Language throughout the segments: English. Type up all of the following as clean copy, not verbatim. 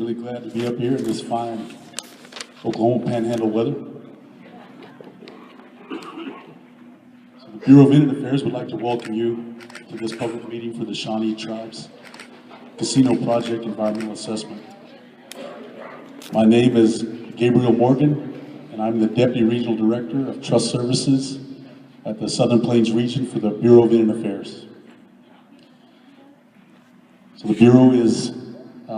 Really glad to be up here in this fine Oklahoma Panhandle weather. So the Bureau of Indian Affairs would like to welcome you to this public meeting for the Shawnee Tribe's Casino Project Environmental Assessment. My name is Gabriel Morgan, and I'm the Deputy Regional Director of Trust Services at the Southern Plains region for the Bureau of Indian Affairs. So the Bureau is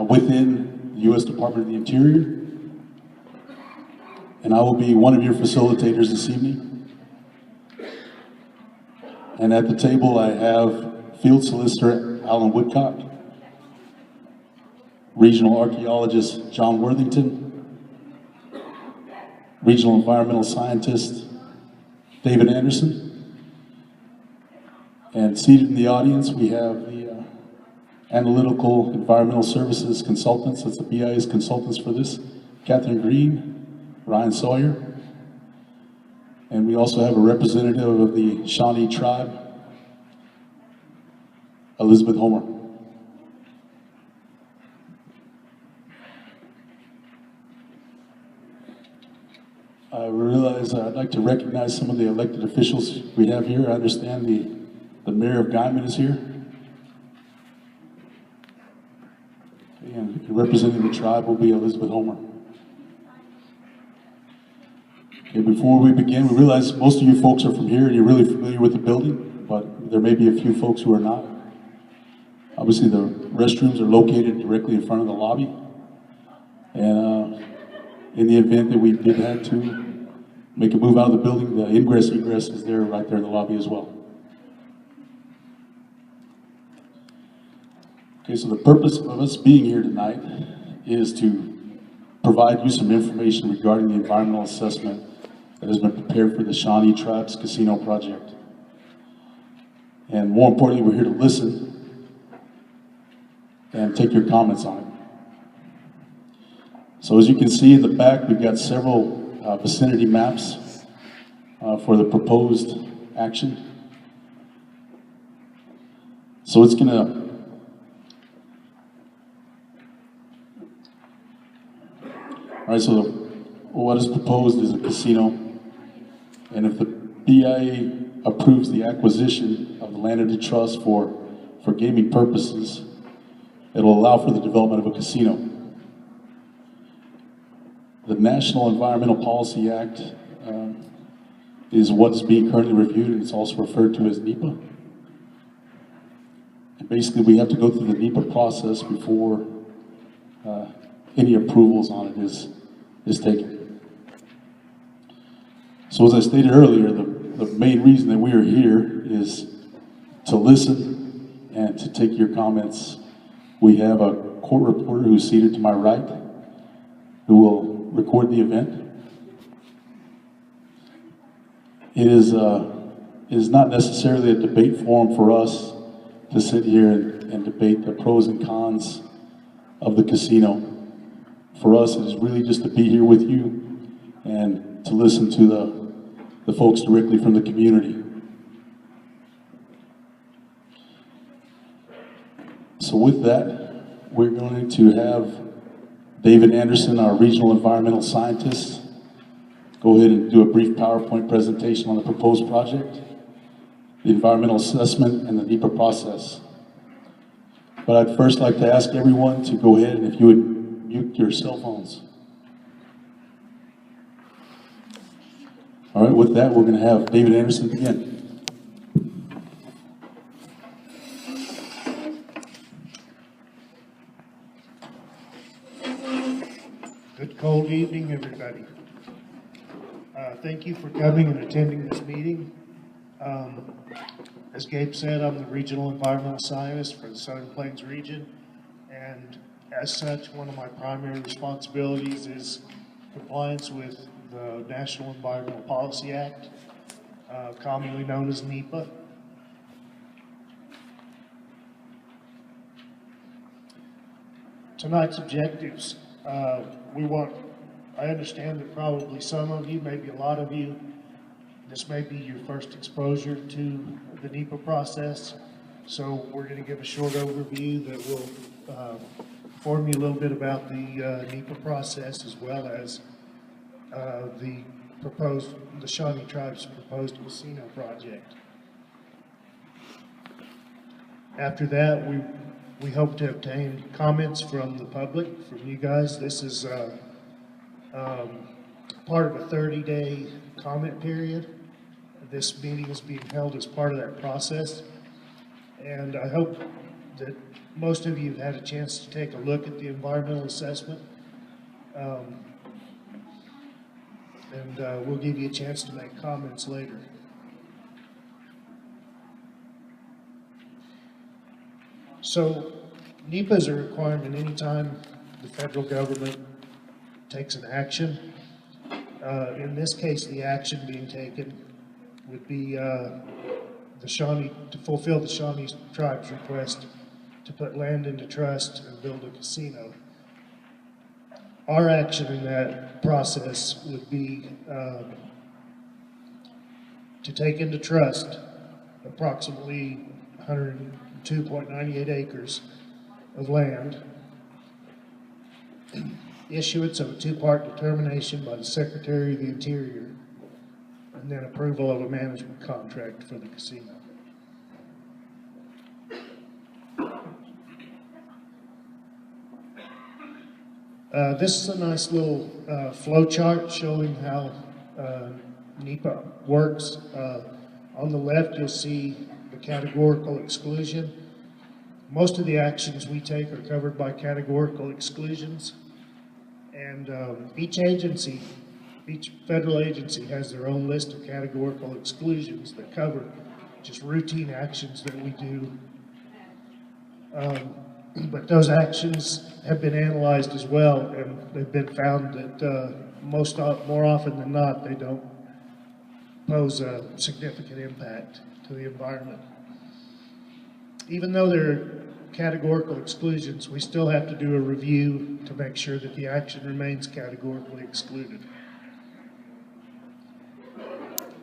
within the U.S. Department of the Interior, and I will be one of your facilitators this evening. And at the table I have Field Solicitor Alan Woodcock, Regional Archaeologist John Worthington, Regional Environmental Scientist David Anderson, and seated in the audience we have the Analytical Environmental Services Consultants, that's the BIS consultants for this, Catherine Green, Ryan Sawyer, and we also have a representative of the Shawnee Tribe, Elizabeth Homer. I realize I'd like to recognize some of the elected officials we have here. I understand the Mayor of Guymon is here. And representing the tribe will be Elizabeth Homer. Okay, before we begin, we realize most of you folks are from here and you're really familiar with the building, but there may be a few folks who are not. Obviously, the restrooms are located directly in front of the lobby. And in the event that we did have to make a move out of the building, the ingress egress is there, right there in the lobby as well. Okay, so the purpose of us being here tonight is to provide you some information regarding the environmental assessment that has been prepared for the Shawnee Tribe's Casino Project. And more importantly, we're here to listen and take your comments on it. So as you can see in the back, we've got several vicinity maps for the proposed action. So it's gonna all right, so what is proposed is a casino, and if the BIA approves the acquisition of the land under trust for gaming purposes, it'll allow for the development of a casino. The National Environmental Policy Act is what's being currently reviewed, and it's also referred to as NEPA. And basically, we have to go through the NEPA process before any approvals on it is taken. So as I stated earlier, the main reason that we are here is to listen and to take your comments. We have a court reporter who's seated to my right who will record the event. It is not necessarily a debate forum for us to sit here and debate the pros and cons of the casino. For us, it is really just to be here with you and to listen to the folks directly from the community. So with that, we're going to have David Anderson, our Regional Environmental Scientist, go ahead and do a brief PowerPoint presentation on the proposed project, the environmental assessment, and the NEPA process. But I'd first like to ask everyone to go ahead and if you would mute your cell phones. All right, with that, we're going to have David Anderson begin. Good cold evening, everybody. Thank you for coming and attending this meeting. As Gabe said, I'm the Regional Environmental Scientist for the Southern Plains region, and as such, one of my primary responsibilities is compliance with the National Environmental Policy Act, commonly known as NEPA. Tonight's objectives. I understand that probably some of you, maybe a lot of you, this may be your first exposure to the NEPA process. So we're going to give a short overview that will inform you a little bit about the NEPA process as well as the Shawnee Tribe's proposed casino project. After that, we hope to obtain comments from the public, from you guys. This is part of a 30-day comment period. This meeting is being held as part of that process. And I hope that most of you have had a chance to take a look at the environmental assessment. And we'll give you a chance to make comments later. So NEPA is a requirement anytime the federal government takes an action. In this case, the action being taken would be to fulfill the Shawnee Tribe's request to put land into trust and build a casino. Our action in that process would be to take into trust approximately 102.98 acres of land, issuance of a two-part determination by the Secretary of the Interior, and then approval of a management contract for the casino. This is a nice little flow chart showing how NEPA works. On the left, you'll see the categorical exclusion. Most of the actions we take are covered by categorical exclusions. And each federal agency has their own list of categorical exclusions that cover just routine actions that we do. But those actions have been analyzed as well, and they've been found that more often than not, they don't pose a significant impact to the environment. Even though they're categorical exclusions, we still have to do a review to make sure that the action remains categorically excluded.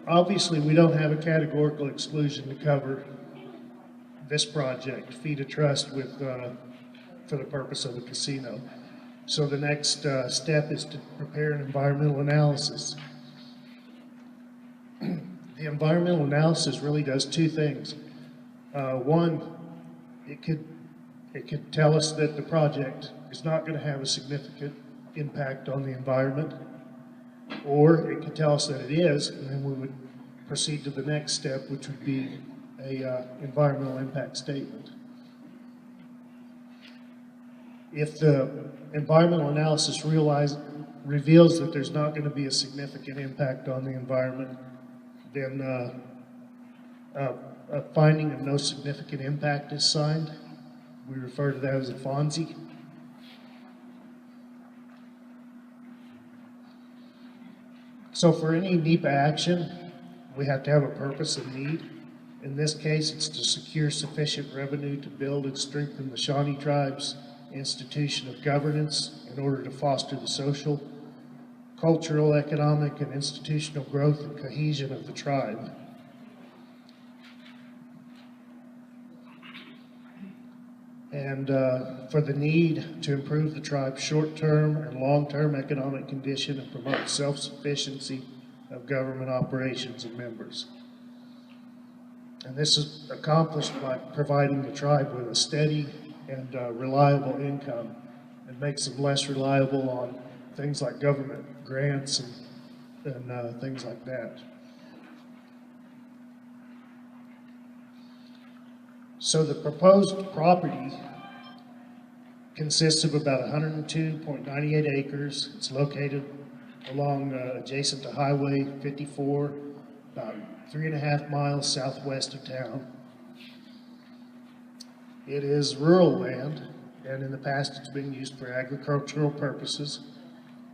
Obviously, we don't have a categorical exclusion to cover this project, Feed a Trust, with for the purpose of a casino. So the next step is to prepare an environmental analysis. The environmental analysis really does two things. One, it could tell us that the project is not going to have a significant impact on the environment, or it could tell us that it is, and then we would proceed to the next step, which would be a environmental impact statement. If the environmental analysis reveals that there's not going to be a significant impact on the environment, then a finding of no significant impact is signed. We refer to that as a FONSI. So for any NEPA action, we have to have a purpose and need. In this case, it's to secure sufficient revenue to build and strengthen the Shawnee Tribe's institution of governance in order to foster the social, cultural, economic, and institutional growth and cohesion of the tribe. And for the need to improve the tribe's short-term and long-term economic condition and promote self-sufficiency of government operations and members. And this is accomplished by providing the tribe with a steady and reliable income, and makes them less reliable on things like government grants and things like that. So the proposed property consists of about 102.98 acres. It's located along adjacent to Highway 54, about 3.5 miles southwest of town. It is rural land, and in the past it's been used for agricultural purposes,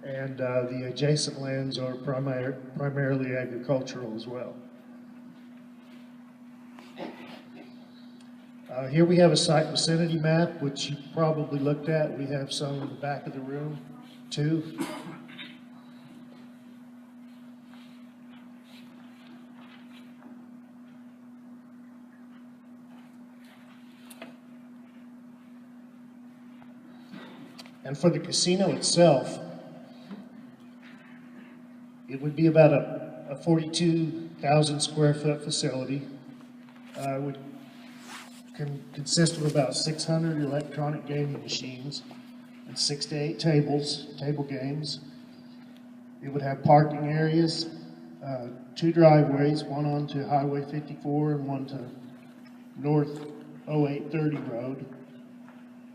and the adjacent lands are primarily agricultural as well. Here we have a site vicinity map, which you probably looked at. We have some in the back of the room, too. And for the casino itself, it would be about a 42,000 square foot facility. It would consist of about 600 electronic gaming machines and 6 to 8 table games. It would have parking areas, 2 driveways, one onto Highway 54 and one to North 0830 Road.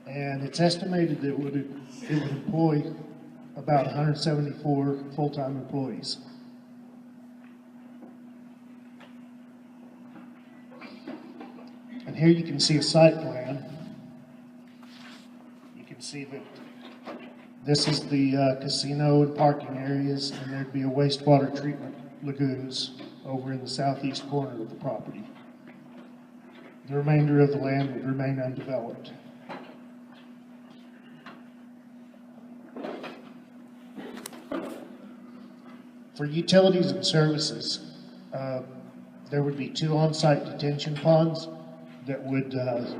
And it's estimated that it would employ about 174 full-time employees. And here you can see a site plan. You can see that this is the casino and parking areas, and there'd be a wastewater treatment lagoons over in the southeast corner of the property. The remainder of the land would remain undeveloped. For utilities and services, there would be 2 on-site detention ponds that would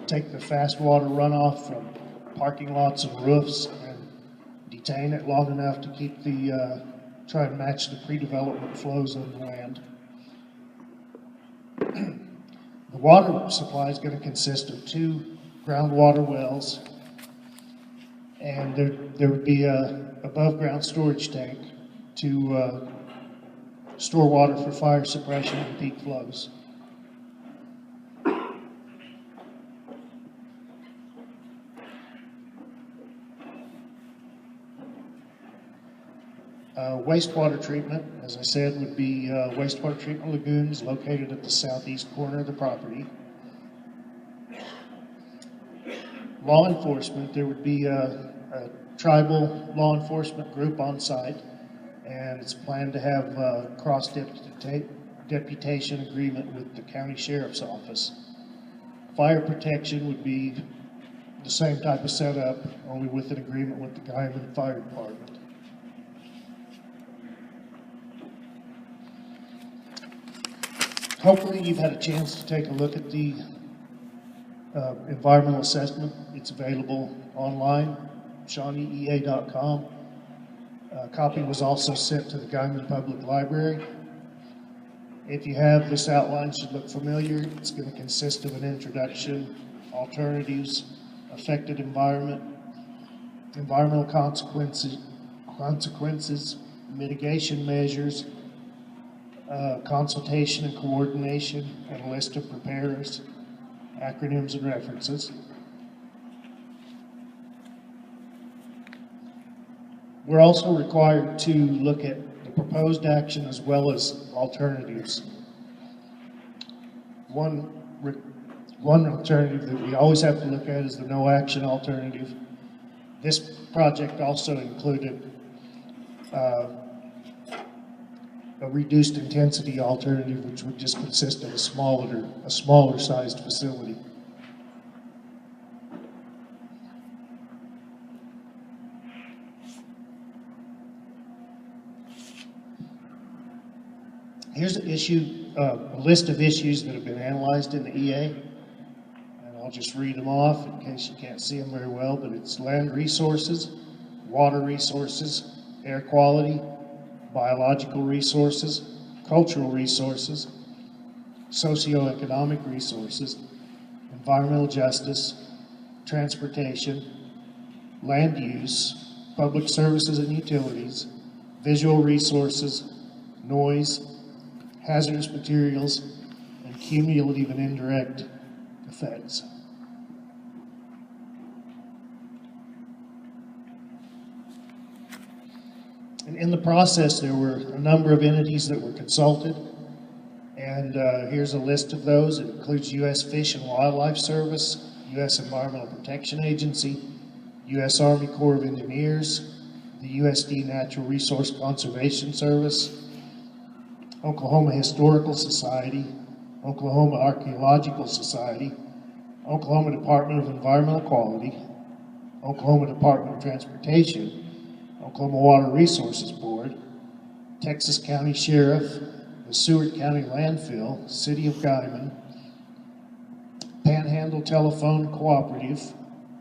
take the fast water runoff from parking lots and roofs and detain it long enough to keep try and match the pre-development flows of the land. The water supply is going to consist of 2 groundwater wells, and there would be a above-ground storage tank to store water for fire suppression and peak flows. Wastewater treatment, as I said, would be wastewater treatment lagoons located at the southeast corner of the property. Law enforcement, there would be a tribal law enforcement group on site, and it's planned to have a cross-deputation agreement with the county sheriff's office. Fire protection would be the same type of setup, only with an agreement with the Guymon Fire Department. Hopefully you've had a chance to take a look at the environmental assessment. It's available online, shawneeea.com. A copy was also sent to the Guymon Public Library. If you have, this outline should look familiar. It's going to consist of an introduction, alternatives, affected environment, environmental consequences, mitigation measures, consultation and coordination, and a list of preparers, acronyms and references. We're also required to look at the proposed action as well as alternatives. One alternative that we always have to look at is the no action alternative. This project also included a reduced intensity alternative, which would just consist of a smaller sized facility. Here's a list of issues that have been analyzed in the EA, and I'll just read them off in case you can't see them very well, but it's land resources, water resources, air quality, biological resources, cultural resources, socioeconomic resources, environmental justice, transportation, land use, public services and utilities, visual resources, noise, hazardous materials, and cumulative and indirect effects. And in the process, there were a number of entities that were consulted, and here's a list of those. It includes U.S. Fish and Wildlife Service, U.S. Environmental Protection Agency, U.S. Army Corps of Engineers, the USD Natural Resource Conservation Service, Oklahoma Historical Society, Oklahoma Archaeological Society, Oklahoma Department of Environmental Quality, Oklahoma Department of Transportation, Oklahoma Water Resources Board, Texas County Sheriff, the Seward County Landfill, City of Guymon, Panhandle Telephone Cooperative,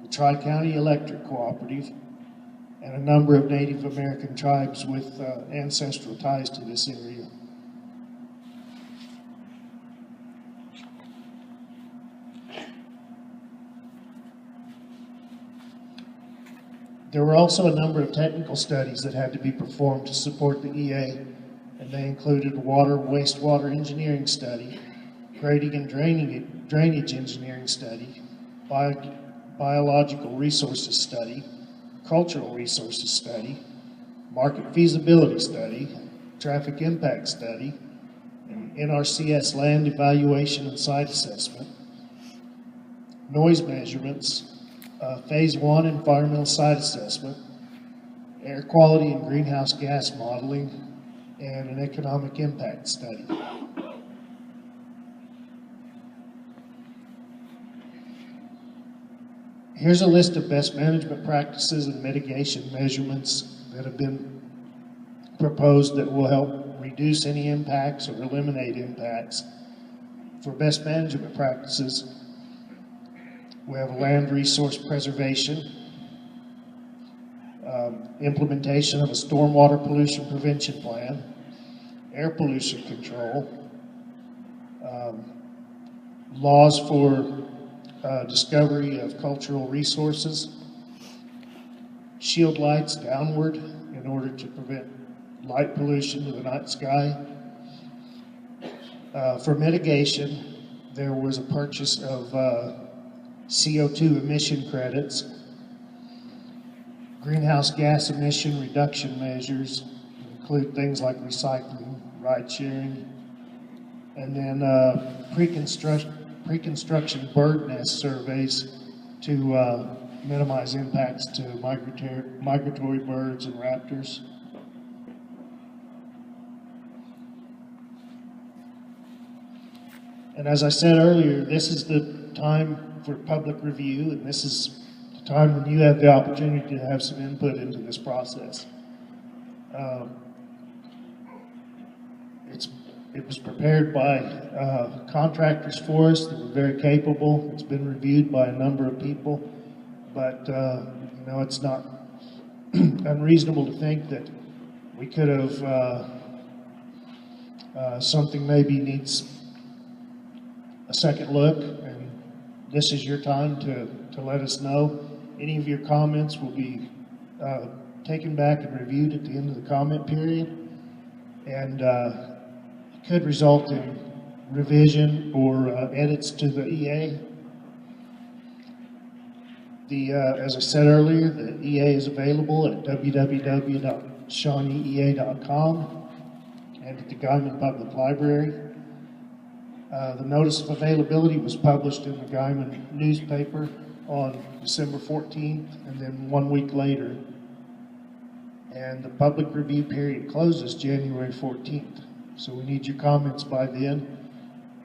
the Tri-County Electric Cooperative, and a number of Native American tribes with ancestral ties to this area. There were also a number of technical studies that had to be performed to support the EA, and they included a water and wastewater engineering study, grading and drainage engineering study, biological resources study, cultural resources study, market feasibility study, traffic impact study, and NRCS land evaluation and site assessment, noise measurements, Phase 1 environmental site assessment, air quality and greenhouse gas modeling, and an economic impact study. Here's a list of best management practices and mitigation measurements that have been proposed that will help reduce any impacts or eliminate impacts. For best management practices, we have land resource preservation, implementation of a stormwater pollution prevention plan, air pollution control, laws for discovery of cultural resources, shield lights downward in order to prevent light pollution to the night sky. For mitigation, there was a purchase of CO2 emission credits, greenhouse gas emission reduction measures include things like recycling, ride sharing, and then pre-construction bird nest surveys to minimize impacts to migratory birds and raptors. And as I said earlier, this is the time for public review, and this is the time when you have the opportunity to have some input into this process. It was prepared by contractors for us that were very capable. It's been reviewed by a number of people, but you know, it's not unreasonable to think that we could have something maybe needs a second look, and this is your time to let us know. Any of your comments will be taken back and reviewed at the end of the comment period, and could result in revision or edits to the EA. As I said earlier, the EA is available at www.shawneeea.com and at the Guymon Public Library. The notice of availability was published in the Guymon newspaper on December 14th, and then 1 week later. And the public review period closes January 14th. So we need your comments by then.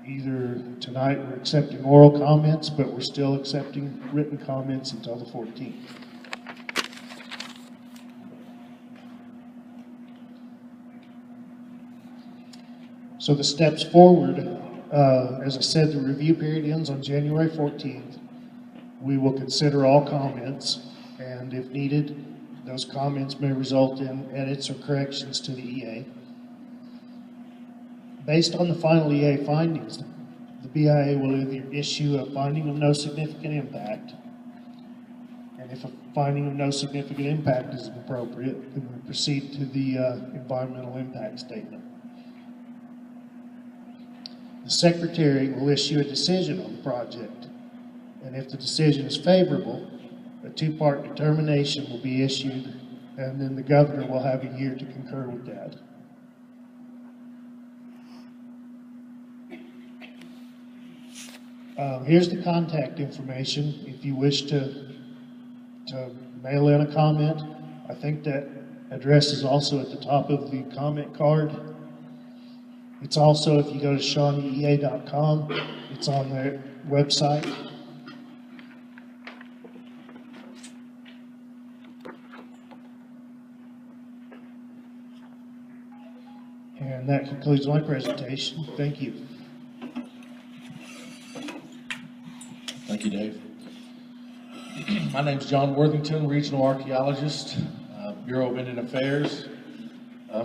Either tonight we're accepting oral comments, but we're still accepting written comments until the 14th. So the steps forward, as I said, the review period ends on January 14th. We will consider all comments, and if needed, those comments may result in edits or corrections to the EA. Based on the final EA findings, the BIA will either issue a finding of no significant impact, and if a finding of no significant impact is appropriate, then we proceed to the environmental impact statement. The Secretary will issue a decision on the project, and if the decision is favorable, a two-part determination will be issued, and then the Governor will have a year to concur with that. Here's the contact information if you wish to mail in a comment. I think that address is also at the top of the comment card. It's also, if you go to shawneeea.com, it's on their website. And that concludes my presentation. Thank you. Thank you, Dave. My name's John Worthington, regional archaeologist. Bureau of Indian Affairs.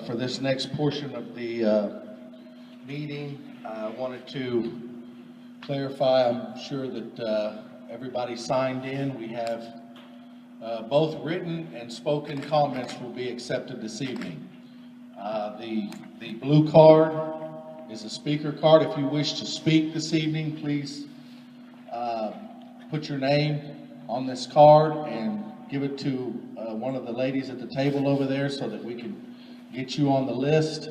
For this next portion of the meeting, I wanted to clarify, I'm sure that everybody signed in. We have both written and spoken comments will be accepted this evening. The blue card is a speaker card. If you wish to speak this evening, please put your name on this card and give it to one of the ladies at the table over there so that we can get you on the list.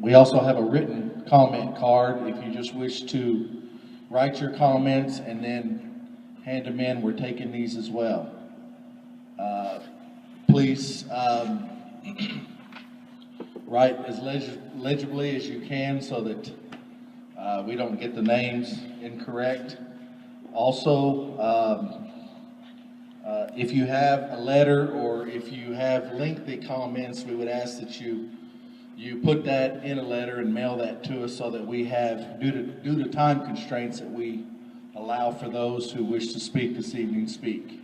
We also have a written comment card if you just wish to write your comments and then hand them in. We're taking these as well. Please write as legibly as you can so that we don't get the names incorrect. Also, if you have a letter or if you have lengthy comments, we would ask that you put that in a letter and mail that to us so that we have, due to time constraints, that we allow for those who wish to speak this evening speak.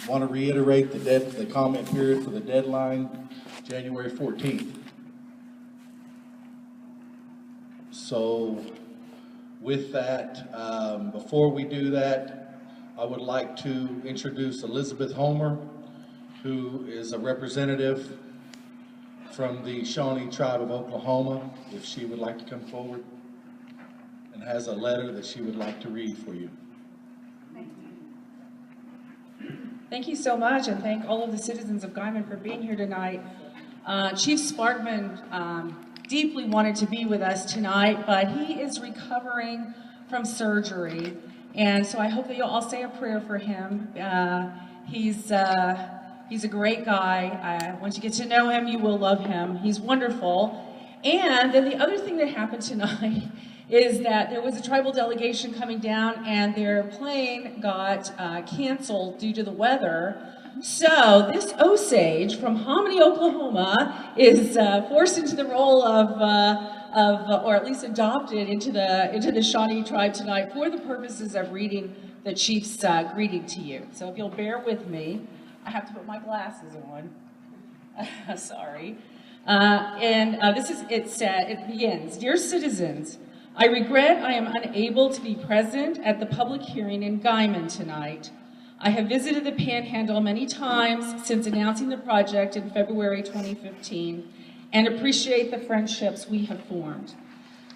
Want to reiterate the comment period for the deadline, January 14th. So with that, before we do that, I would like to introduce Elizabeth Homer, who is a representative from the Shawnee Tribe of Oklahoma, if she would like to come forward, and has a letter that she would like to read for you. Thank you so much, and thank all of the citizens of Guymon for being here tonight. Chief Sparkman deeply wanted to be with us tonight, but he is recovering from surgery, and so I hope that you'll all say a prayer for him. He's a great guy. Once you get to know him, you will love him. He's wonderful. And then the other thing that happened tonight is that there was a tribal delegation coming down and their plane got canceled due to the weather. So this Osage from Hominy, Oklahoma is forced into the role of, or at least adopted into the Shawnee tribe tonight for the purposes of reading the chief's greeting to you. So if you'll bear with me, I have to put my glasses on. Sorry. It begins. Dear citizens, I regret I am unable to be present at the public hearing in Guymon tonight. I have visited the Panhandle many times since announcing the project in February 2015 and appreciate the friendships we have formed.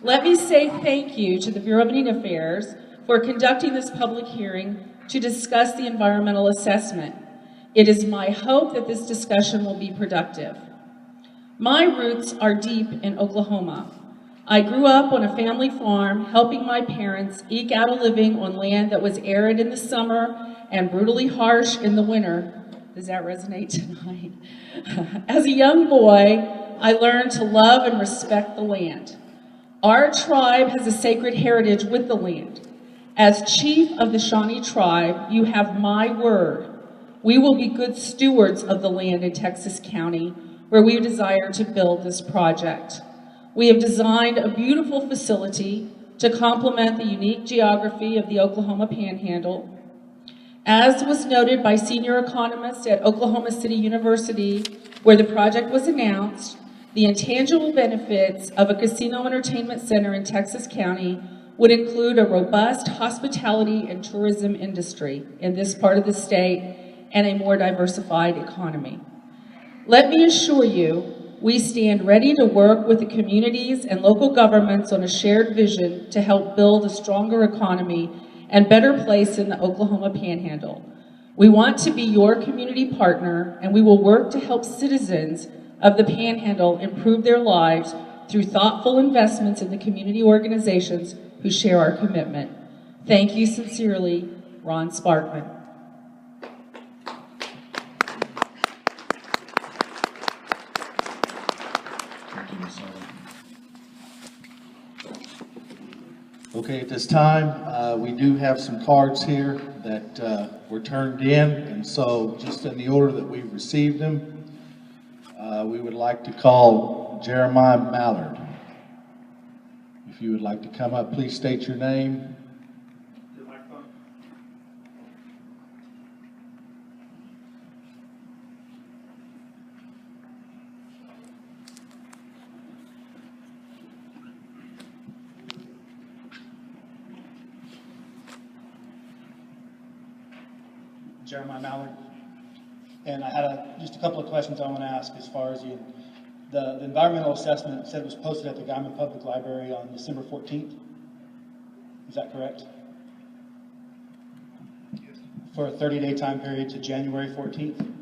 Let me say thank you to the Bureau of Indian Affairs for conducting this public hearing to discuss the environmental assessment. It is my hope that this discussion will be productive. My roots are deep in Oklahoma. I grew up on a family farm, helping my parents eke out a living on land that was arid in the summer and brutally harsh in the winter. Does that resonate tonight? As a young boy, I learned to love and respect the land. Our tribe has a sacred heritage with the land. As chief of the Shawnee tribe, you have my word. We will be good stewards of the land in Texas County, where we desire to build this project. We have designed a beautiful facility to complement the unique geography of the Oklahoma Panhandle. As was noted by senior economists at Oklahoma City University, where the project was announced, the intangible benefits of a casino entertainment center in Texas County would include a robust hospitality and tourism industry in this part of the state and a more diversified economy. Let me assure you, we stand ready to work with the communities and local governments on a shared vision to help build a stronger economy and better place in the Oklahoma Panhandle. We want to be your community partner, and we will work to help citizens of the Panhandle improve their lives through thoughtful investments in the community organizations who share our commitment. Thank you sincerely, Ron Sparkman. Okay, at this time, we do have some cards here that were turned in, and so just in the order that we've received them, we would like to call Jeremiah Mallard. If you would like to come up, please state your name. Jeremiah Mallard. And I had just a couple of questions I want to ask as far as the environmental assessment said it was posted at the Guymon Public Library on December 14th. Is that correct? Yes. For a 30-day time period to January 14th?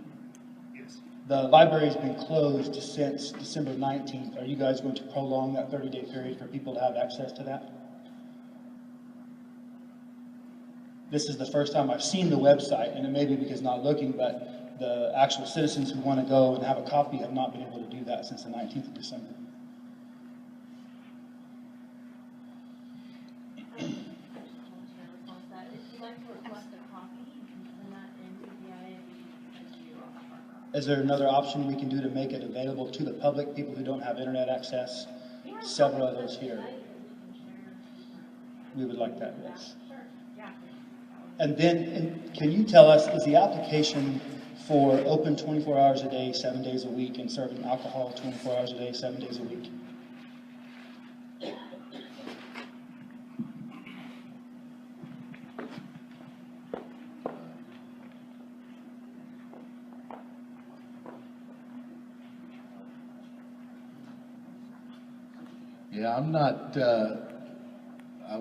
Yes. The library's been closed since December 19th. Are you guys going to prolong that 30-day period for people to have access to that? This is the first time I've seen the website, and it may be because not looking, but the actual citizens who want to go and have a copy have not been able to do that since the 19th of December. If you'd like to request a copy, you can send that into the IA. Is there another option we can do to make it available to the public, people who don't have internet access? Several of those here. We would like that, yes. And then, can you tell us, is the application for open 24 hours a day, 7 days a week, and serving alcohol 24 hours a day, 7 days a week? Yeah, I'm not,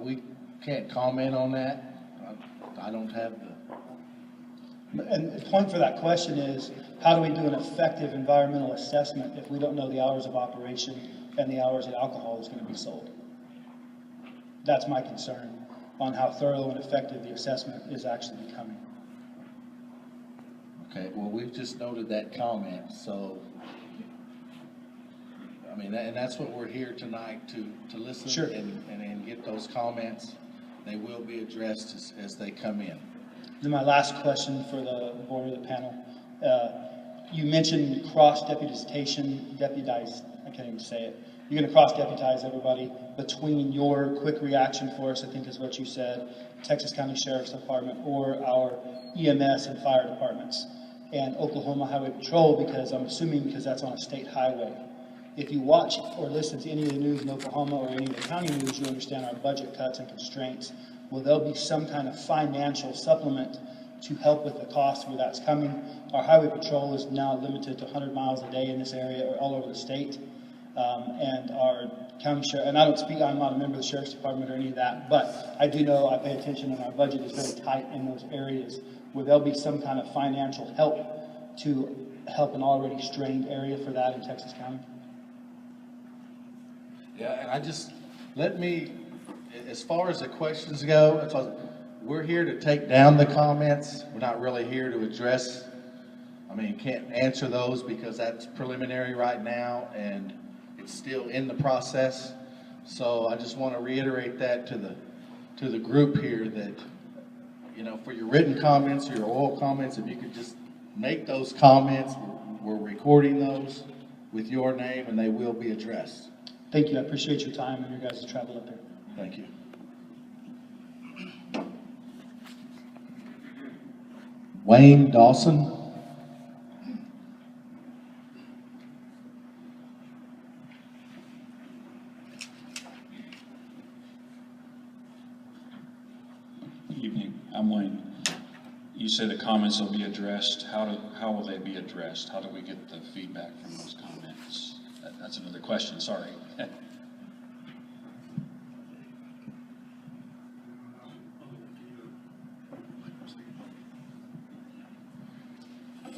we can't comment on that. I don't have the, And the point for that question is, how do we do an effective environmental assessment if we don't know the hours of operation and the hours that alcohol is going to be sold? That's my concern on how thorough and effective the assessment is actually becoming. okay, well, we've just noted that comment, so, I mean, and that's what we're here tonight to listen Sure. and get those comments. They will be addressed as they come in. Then my last question for the board of the panel. You mentioned cross-deputization, I can't even say it. You're going to cross-deputize everybody between your quick reaction force, I think is what you said, Texas County Sheriff's Department, or our EMS and fire departments, and Oklahoma Highway Patrol, because I'm assuming because that's on a state highway. If you watch or listen to any of the news in Oklahoma or any of the county news, you understand our budget cuts and constraints. Will there be some kind of financial supplement to help with the cost where that's coming? Our highway patrol is now limited to 100 miles a day in this area or all over the state. And our county sheriff, and I'm not a member of the sheriff's department or any of that, but I do know I pay attention and our budget is very tight in those areas. Will there be some kind of financial help to help an already strained area for that in Texas County? Yeah, and as far as the questions go, we're here to take down the comments. We're not really here to address, can't answer those because that's preliminary right now and it's still in the process. So I just want to reiterate that to the group here that, for your written comments or your oral comments, if you could just make those comments, we're recording those with your name and they will be addressed. Thank you. I appreciate your time and your guys' travel up there. Thank you. Wayne Dawson. Good evening. I'm Wayne. You say the comments will be addressed. How will they be addressed? How do we get the feedback from those comments? That's another question. Sorry.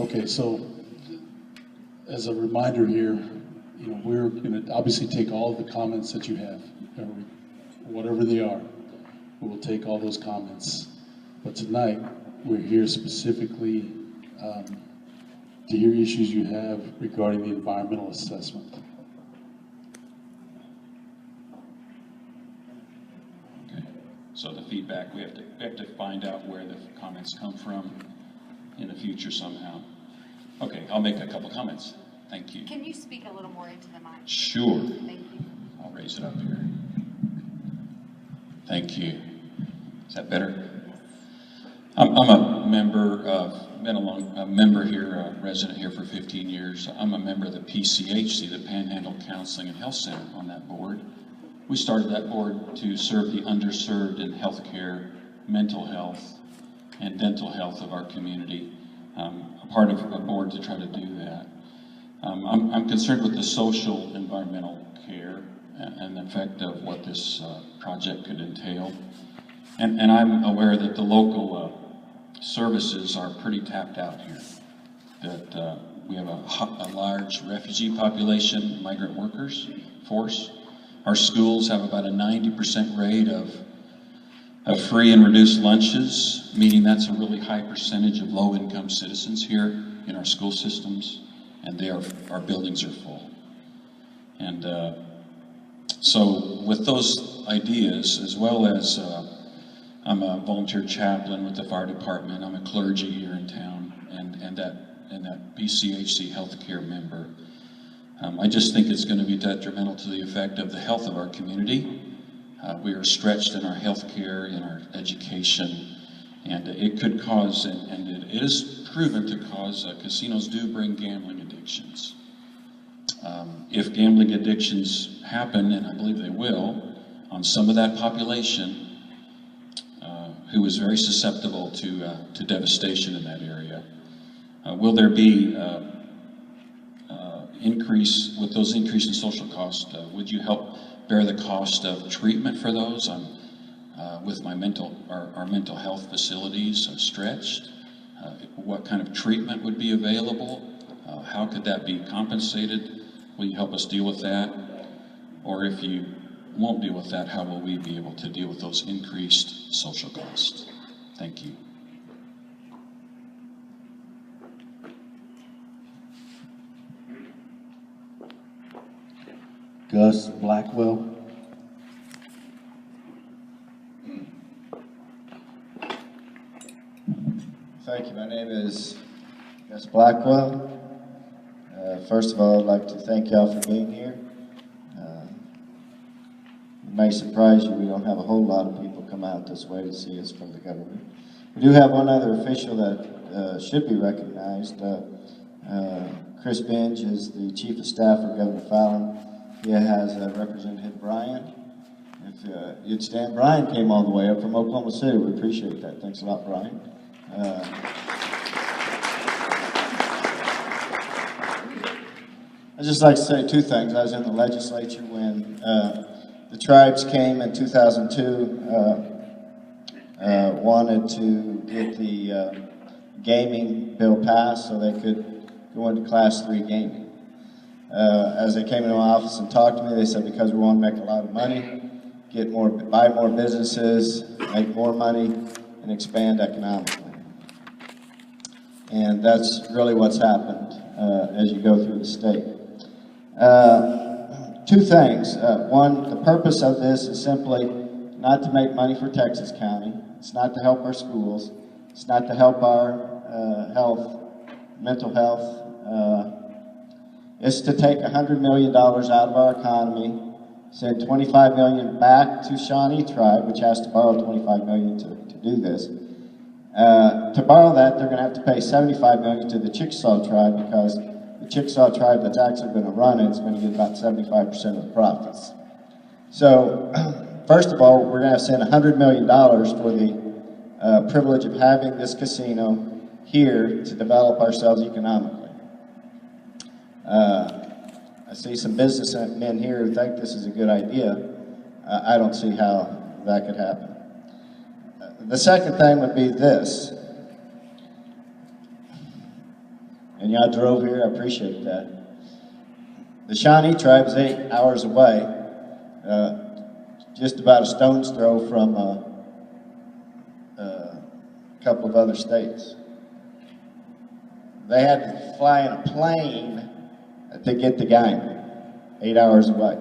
Okay, so as a reminder here, we're going to obviously take all of the comments that you have, whatever they are. We will take all those comments. But tonight, we're here specifically to hear issues you have regarding the environmental assessment. Okay. So the feedback, we have to find out where the comments come from in the future somehow. Okay, I'll make a couple comments. Thank you. Can you speak a little more into the mic? Sure. Thank you. I'll raise it up here. Thank you. Is that better? I'm a member here, a resident here for 15 years. I'm a member of the PCHC, the Panhandle Counseling and Health Center, on that board. We started that board to serve the underserved in healthcare, mental health, and dental health of our community. A part of a board to try to do that. I'm concerned with the social environmental care and the effect of what this project could entail. And I'm aware that the local services are pretty tapped out here. That we have a large refugee population, migrant workers force. Our schools have about a 90% rate of free and reduced lunches, meaning that's a really high percentage of low-income citizens here in our school systems, and our buildings are full. And so with those ideas, as well as I'm a volunteer chaplain with the fire department, I'm a clergy here in town, and that PCHC healthcare member, I just think it's going to be detrimental to the effect of the health of our community. We are stretched in our health care, in our education, and it could cause, and it is proven to cause, casinos do bring gambling addictions. If gambling addictions happen, and I believe they will, on some of that population who is very susceptible to devastation in that area, will there be increase, with those increase in social costs, would you help bear the cost of treatment for those? With my our mental health facilities stretched. What kind of treatment would be available? How could that be compensated? Will you help us deal with that? Or if you won't deal with that, how will we be able to deal with those increased social costs? Thank you. Gus Blackwell. Thank you. My name is Gus Blackwell. First of all, I'd like to thank y'all for being here. It may surprise you, we don't have a whole lot of people come out this way to see us from the government. We do have one other official that should be recognized. Chris Binge is the Chief of Staff for Governor Fallon. He has Representative Bryan. If you'd stand, Bryan came all the way up from Oklahoma City. We appreciate that. Thanks a lot, Bryan. I'd just like to say two things. I was in the legislature when the tribes came in 2002, wanted to get the gaming bill passed so they could go into Class 3 gaming. As they came into my office and talked to me, they said because we want to make a lot of money, buy more businesses, make more money, and expand economically. And that's really what's happened as you go through the state. Two things. One, the purpose of this is simply not to make money for Texas County. It's not to help our schools. It's not to help our mental health. It's to take $100 million out of our economy, send $25 million back to Shawnee Tribe, which has to borrow $25 million to do this. To borrow that, they're going to have to pay $75 million to the Chickasaw Tribe because the Chickasaw Tribe that's actually going to run it is going to get about 75% of the profits. So, first of all, we're going to send $100 million for the privilege of having this casino here to develop ourselves economically. I see some businessmen here who think this is a good idea. I don't see how that could happen. The second thing would be this. And y'all drove here, I appreciate that. The Shawnee Tribe is 8 hours away, just about a stone's throw from a couple of other states. They had to fly in a plane to get to Guymon, 8 hours away.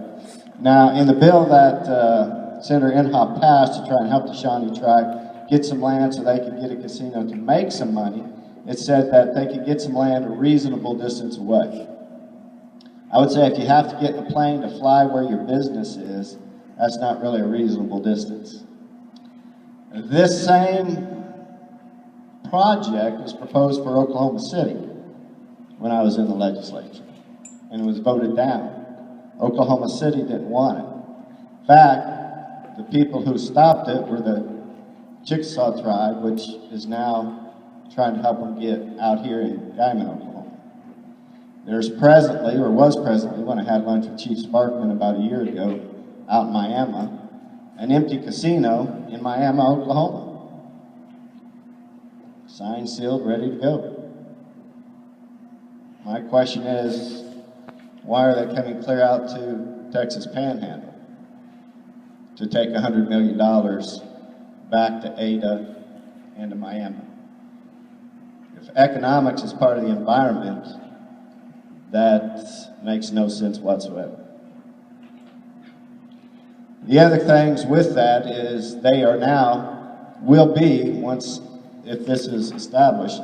Now, in the bill that Senator Inhofe passed to try and help the Shawnee Tribe get some land so they could get a casino to make some money, it said that they could get some land a reasonable distance away. I would say if you have to get in a plane to fly where your business is, that's not really a reasonable distance. This same project was proposed for Oklahoma City when I was in the legislature, and it was voted down. Oklahoma City didn't want it. In fact, the people who stopped it were the Chickasaw tribe, which is now trying to help them get out here in Guymon, Oklahoma. There's presently, or was presently, when I had lunch with Chief Sparkman about a year ago out in Miami, an empty casino in Miami, Oklahoma. Signed, sealed, ready to go. My question is, why are they coming clear out to Texas Panhandle to take $100 million back to Ada and to Miami? If economics is part of the environment, that makes no sense whatsoever. The other things with that is they are now, will be, once, if this is established,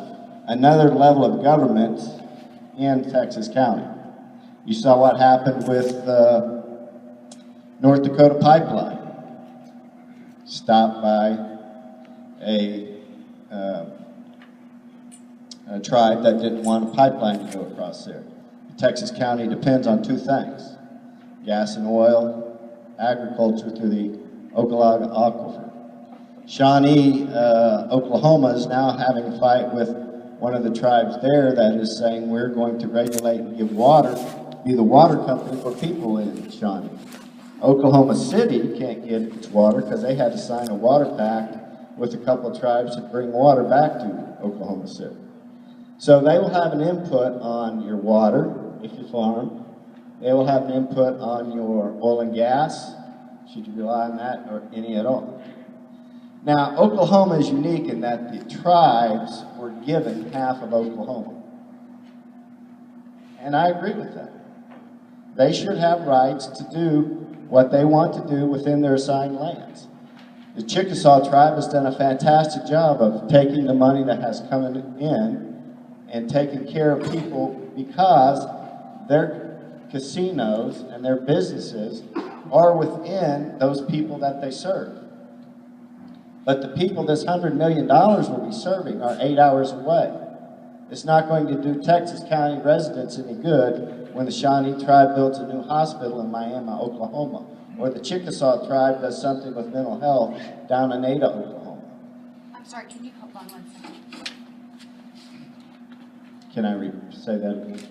another level of government in Texas County. You saw what happened with North Dakota Pipeline, stopped by a tribe that didn't want a pipeline to go across there. Texas County depends on two things: gas and oil, agriculture through the Ogallala Aquifer. Shawnee, Oklahoma is now having a fight with one of the tribes there that is saying we're going to regulate and give water, be the water company for people in Shawnee. Oklahoma City can't get its water because they had to sign a water pact with a couple of tribes to bring water back to Oklahoma City. So they will have an input on your water, if you farm. They will have an input on your oil and gas, should you rely on that, or any at all. Now, Oklahoma is unique in that the tribes were given half of Oklahoma. And I agree with that. They should have rights to do what they want to do within their assigned lands. The Chickasaw tribe has done a fantastic job of taking the money that has come in and taking care of people because their casinos and their businesses are within those people that they serve. But the people this $100 million will be serving are 8 hours away. It's not going to do Texas County residents any good when the Shawnee tribe builds a new hospital in Miami, Oklahoma, or the Chickasaw tribe does something with mental health down in Ada, Oklahoma. I'm sorry, can you hold on 1 second? Can I say that again?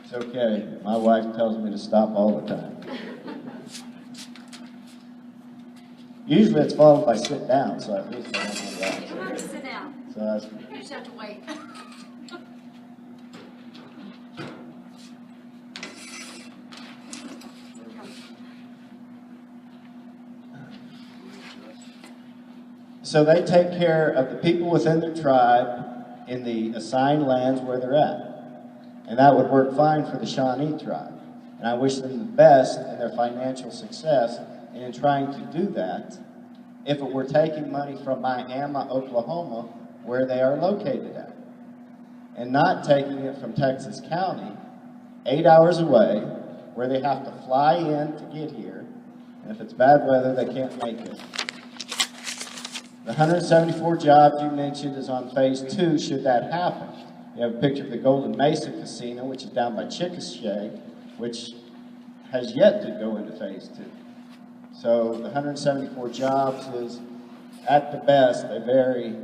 It's okay. My wife tells me to stop all the time. Usually it's followed by sit down, so at least I don't have that. You have to sit down. So that's, You just have to wait. so they take care of the people within their tribe in the assigned lands where they're at. And that would work fine for the Shawnee tribe. And I wish them the best in their financial success and in trying to do that. If it were taking money from Miami, Oklahoma, where they are located at, and not taking it from Texas County, 8 hours away, where they have to fly in to get here, and if it's bad weather, they can't make it. The 174 jobs you mentioned is on phase 2, should that happen. You have a picture of the Golden Mesa Casino, which is down by Chickasha, which has yet to go into phase 2. So the 174 jobs is, at the best, a very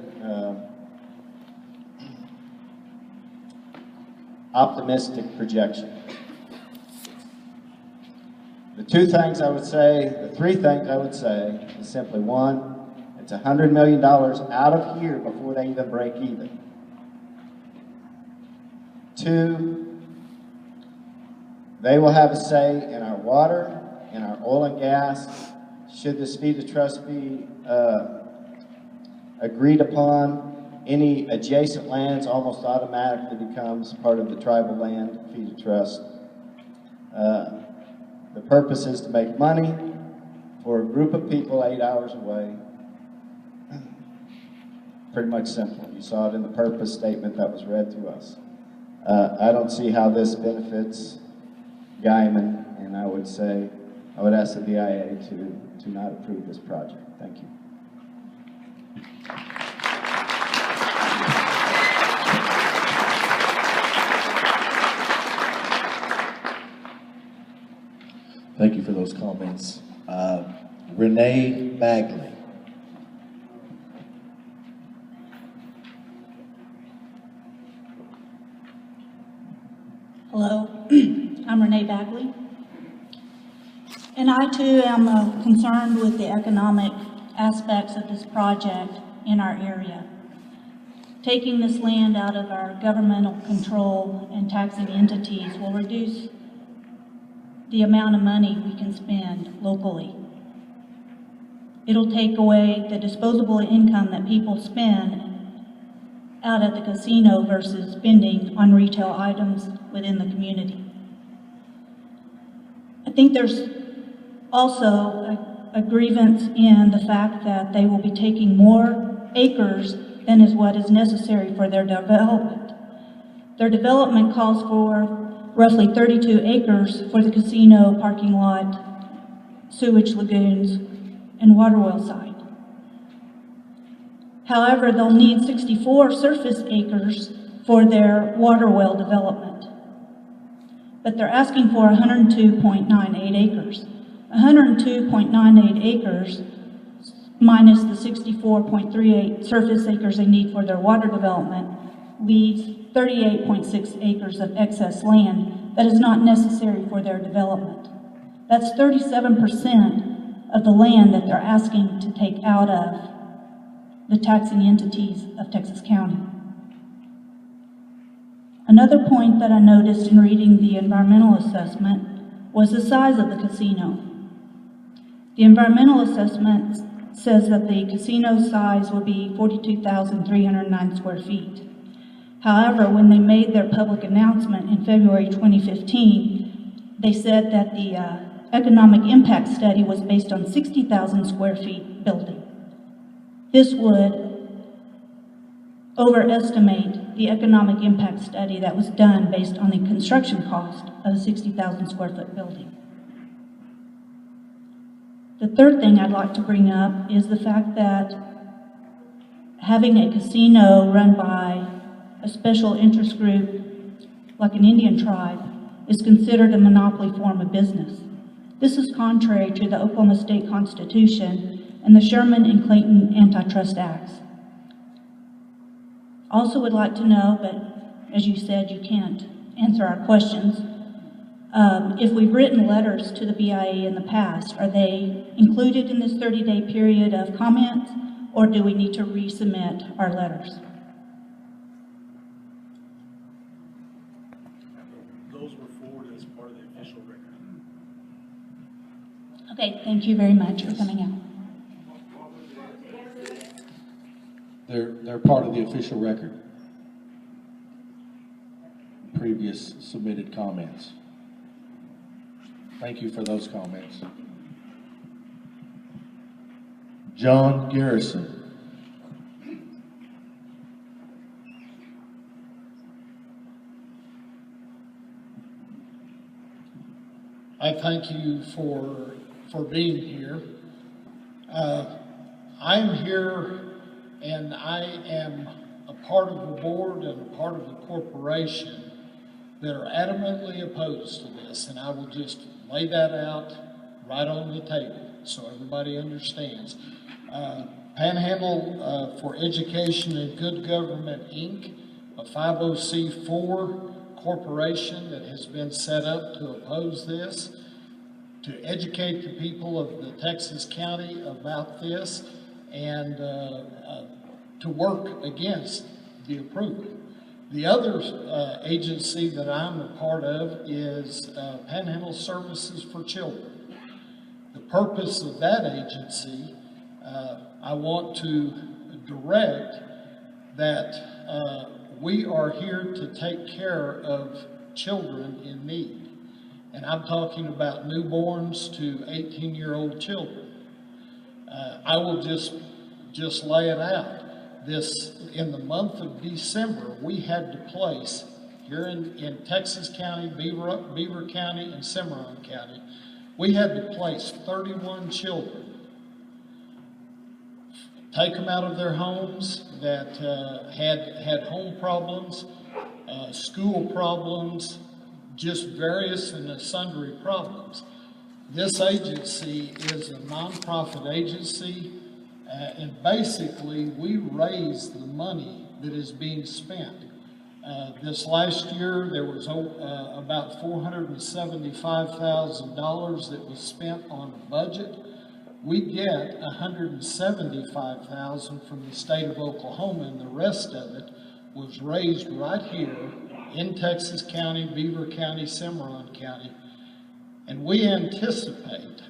optimistic projection. The three things I would say is simply: one, it's $100 million out of here before they even break even. 2, they will have a say in our water, in our oil and gas. Should this fee to trust be agreed upon, any adjacent lands almost automatically becomes part of the tribal land fee to trust. The purpose is to make money for a group of people 8 hours away. Pretty much simple. You saw it in the purpose statement that was read to us. I don't see how this benefits Guymon, and I would ask the BIA to not approve this project. Thank you. Thank you for those comments. Renee Bagley. Hello, I'm Renee Bagley. And I too am concerned with the economic aspects of this project in our area. Taking this land out of our governmental control and taxing entities will reduce the amount of money we can spend locally. It'll take away the disposable income that people spend out at the casino versus spending on retail items within the community. I think there's also a grievance in the fact that they will be taking more acres than is what is necessary for their development. Their development calls for roughly 32 acres for the casino parking lot, sewage lagoons, and water well site. However, they'll need 64 surface acres for their water well development. But they're asking for 102.98 acres. 102.98 acres minus the 64.38 surface acres they need for their water development leaves 38.6 acres of excess land that is not necessary for their development. That's 37% of the land that they're asking to take out of the taxing entities of Texas County. Another point that I noticed in reading the environmental assessment was the size of the casino. The environmental assessment says that the casino size will be 42,309 square feet. However, when they made their public announcement in February 2015, they said that the economic impact study was based on 60,000 square feet building. This would overestimate the economic impact study that was done based on the construction cost of a 60,000 square foot building. The third thing I'd like to bring up is the fact that having a casino run by a special interest group like an Indian tribe is considered a monopoly form of business. This is contrary to the Oklahoma State Constitution and the Sherman and Clayton Antitrust Acts. Also would like to know, but as you said, you can't answer our questions. If we've written letters to the BIA in the past, are they included in this 30-day period of comments, or do we need to resubmit our letters? Those were forwarded as part of the official record. Okay, thank you very much for coming out. They're part of the official record. Previous submitted comments. Thank you for those comments. John Garrison. I thank you for being here. I'm here and I am a part of the board and a part of the corporation that are adamantly opposed to this, and I will just lay that out right on the table so everybody understands. Panhandle for Education and Good Government, Inc., a 50C4 corporation that has been set up to oppose this, to educate the people of the Texas County about this, and to work against the approval. The other agency that I'm a part of is Panhandle Services for Children. The purpose of that agency, I want to direct that we are here to take care of children in need. And I'm talking about newborns to 18-year-old children. I will just lay it out. In the month of December, we had to place, here in Texas County, Beaver County, and Cimarron County, we had to place 31 children, take them out of their homes that had home problems, school problems, just various and sundry problems. This agency is a nonprofit agency, and basically we raise the money that is being spent. This last year, there was about $475,000 that was spent on the budget. We get $175,000 from the state of Oklahoma, and the rest of it was raised right here in Texas County, Beaver County, Cimarron County. And we anticipate,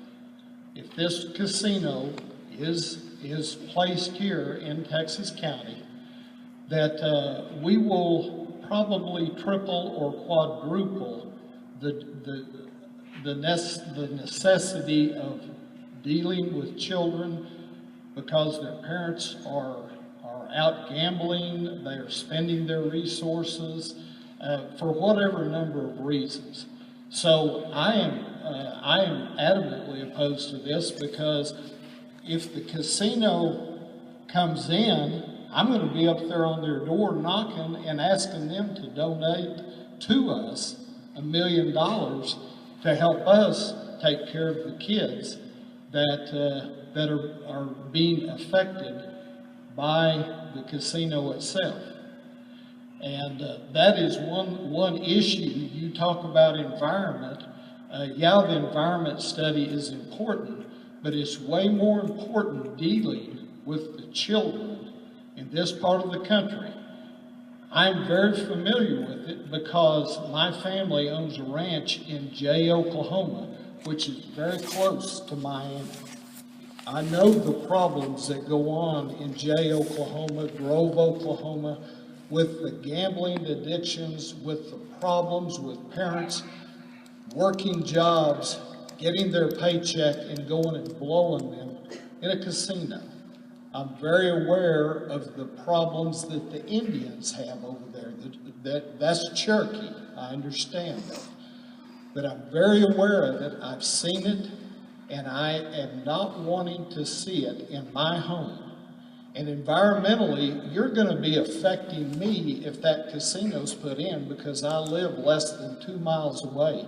if this casino is placed here in Texas County, that we will probably triple or quadruple the necessity of dealing with children because their parents are out gambling, they are spending their resources for whatever number of reasons. So I am adamantly opposed to this because if the casino comes in, I'm going to be up there on their door knocking and asking them to donate to us $1 million to help us take care of the kids that are being affected by the casino itself. And that is one issue. You talk about environment. Yeah, the environment study is important, but it's way more important dealing with the children in this part of the country. I'm very familiar with it because my family owns a ranch in Jay, Oklahoma, which is very close to Miami. I know the problems that go on in Jay, Oklahoma, Grove, Oklahoma, with the gambling addictions, with the problems with parents working jobs, getting their paycheck and going and blowing them in a casino. I'm very aware of the problems that the Indians have over there. That's Cherokee, I understand that. But I'm very aware of it, I've seen it, and I am not wanting to see it in my home. And environmentally, you're going to be affecting me if that casino's put in because I live less than 2 miles away,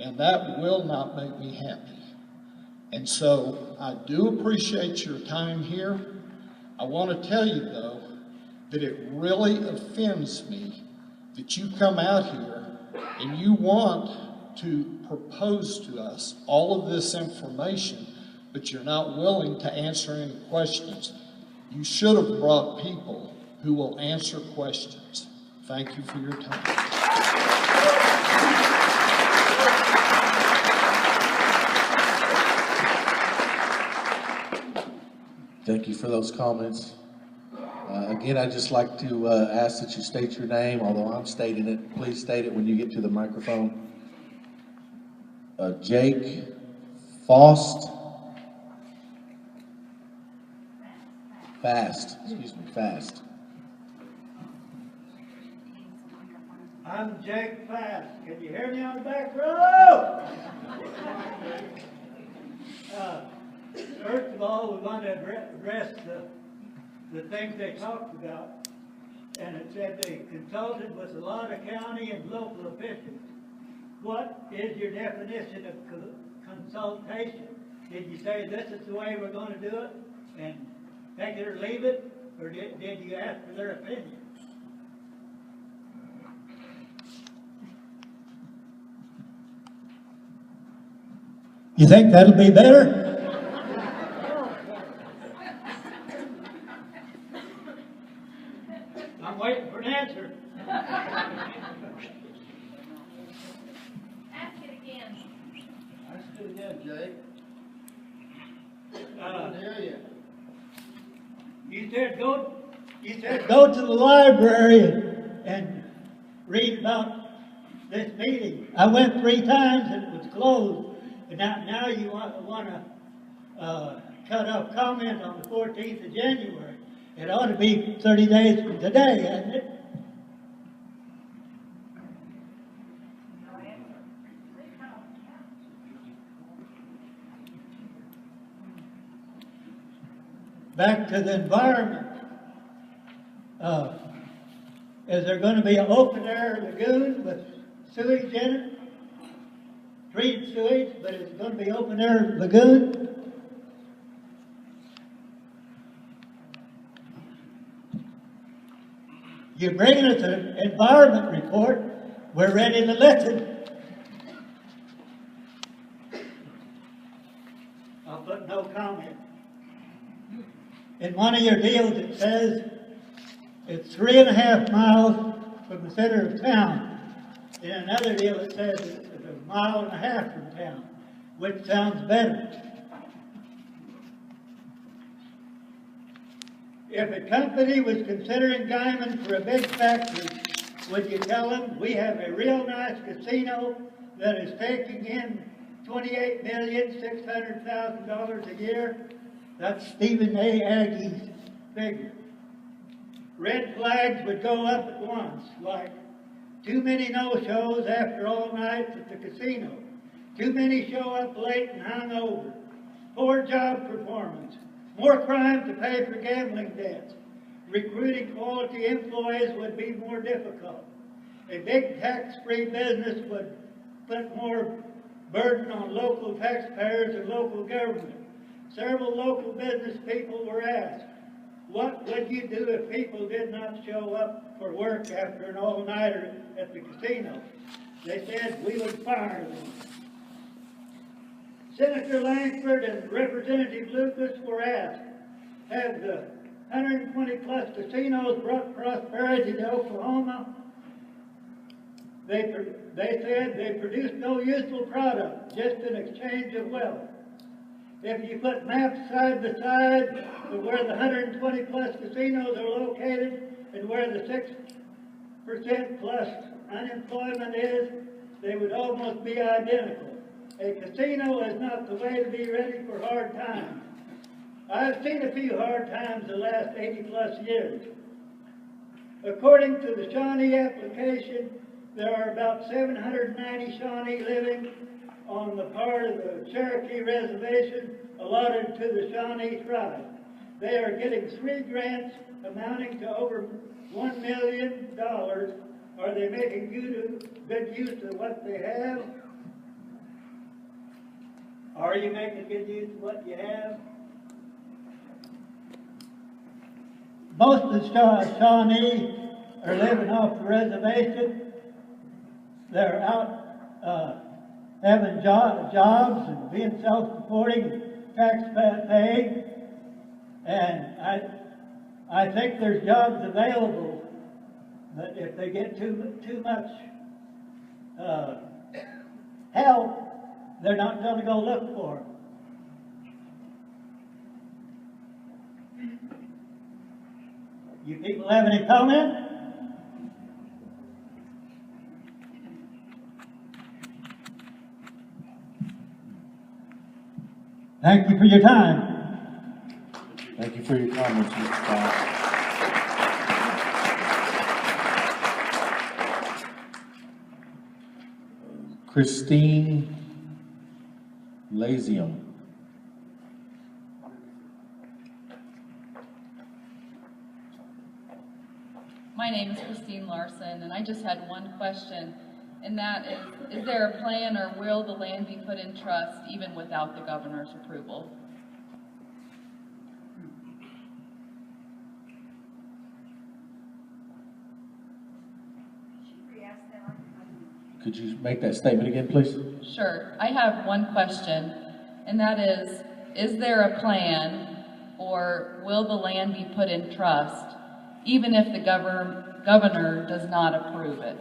and that will not make me happy. And so I do appreciate your time here. I want to tell you, though, that it really offends me that you come out here and you want to propose to us all of this information, but you're not willing to answer any questions. You should have brought people who will answer questions. Thank you for your time. Thank you for those comments. Again, I'd just like to ask that you state your name, although I'm stating it. Please state it when you get to the microphone. Jake Fast. I'm Jake Fast. Can you hear me on the back row? First of all, we want to address the things they talked about. And it said they consulted with a lot of county and local officials. What is your definition of consultation? Did you say this is the way we're going to do it and take it or leave it? Or did you ask for their opinion? You think that'll be better? I'm waiting for an answer. Ask it again. Ask it again, Jake. I hear you. You said go to the library and read about this meeting. I went 3 times and it was closed. And now you want to cut off comment on the 14th of January. It ought to be 30 days from today, hasn't it? Back to the environment. Is there going to be an open air lagoon with sewage in it? treated sewage, but it's gonna be open air lagoon. You're bringing us an environment report, we're ready to listen. I'll put no comment. In one of your deals, it says it's 3.5 miles from the center of town. In another deal, it says it's 1.5 miles from town. Which sounds better? If a company was considering Guymon for a big factory, would you tell them we have a real nice casino that is taking in $28,600,000 a year? That's Stephen A. Aggie's figure. Red flags would go up at once, like too many no-shows after all nights at the casino, too many show up late and hungover, poor job performance, more crime to pay for gambling debts. Recruiting quality employees would be more difficult. A big tax-free business would put more burden on local taxpayers and local government. Several local business people were asked, what would you do if people did not show up for work after an all-nighter at the casino? They said we would fire them. Senator Langford and Representative Lucas were asked, have the 120 plus casinos brought prosperity to Oklahoma? They said they produced no useful product, just an exchange of wealth. If you put maps side by side of where the 120 plus casinos are located and where the 6% plus unemployment is, they would almost be identical. A casino is not the way to be ready for hard times. I've seen a few hard times the last 80 plus years. According to the Shawnee application, there are about 790 Shawnee living on the part of the Cherokee Reservation allotted to the Shawnee tribe. They are getting 3 grants amounting to over $1 million. Are they making good use of what they have? Are you making good use of what you have? Most of the Shawnee are living off the reservation. They're out having jobs and being self-supporting, tax-paying, and I think there's jobs available, but if they get too much help, they're not going to go look for them. You people have any comment? Thank you for your time. Thank you for your comments, Mr. Fox. Christine Lazium. My name is Christine Larson, and I just had one question, and that is there a plan or will the land be put in trust even without the governor's approval? Could you make that statement again, please? Sure. I have one question, and that is there a plan or will the land be put in trust even if the governor does not approve it?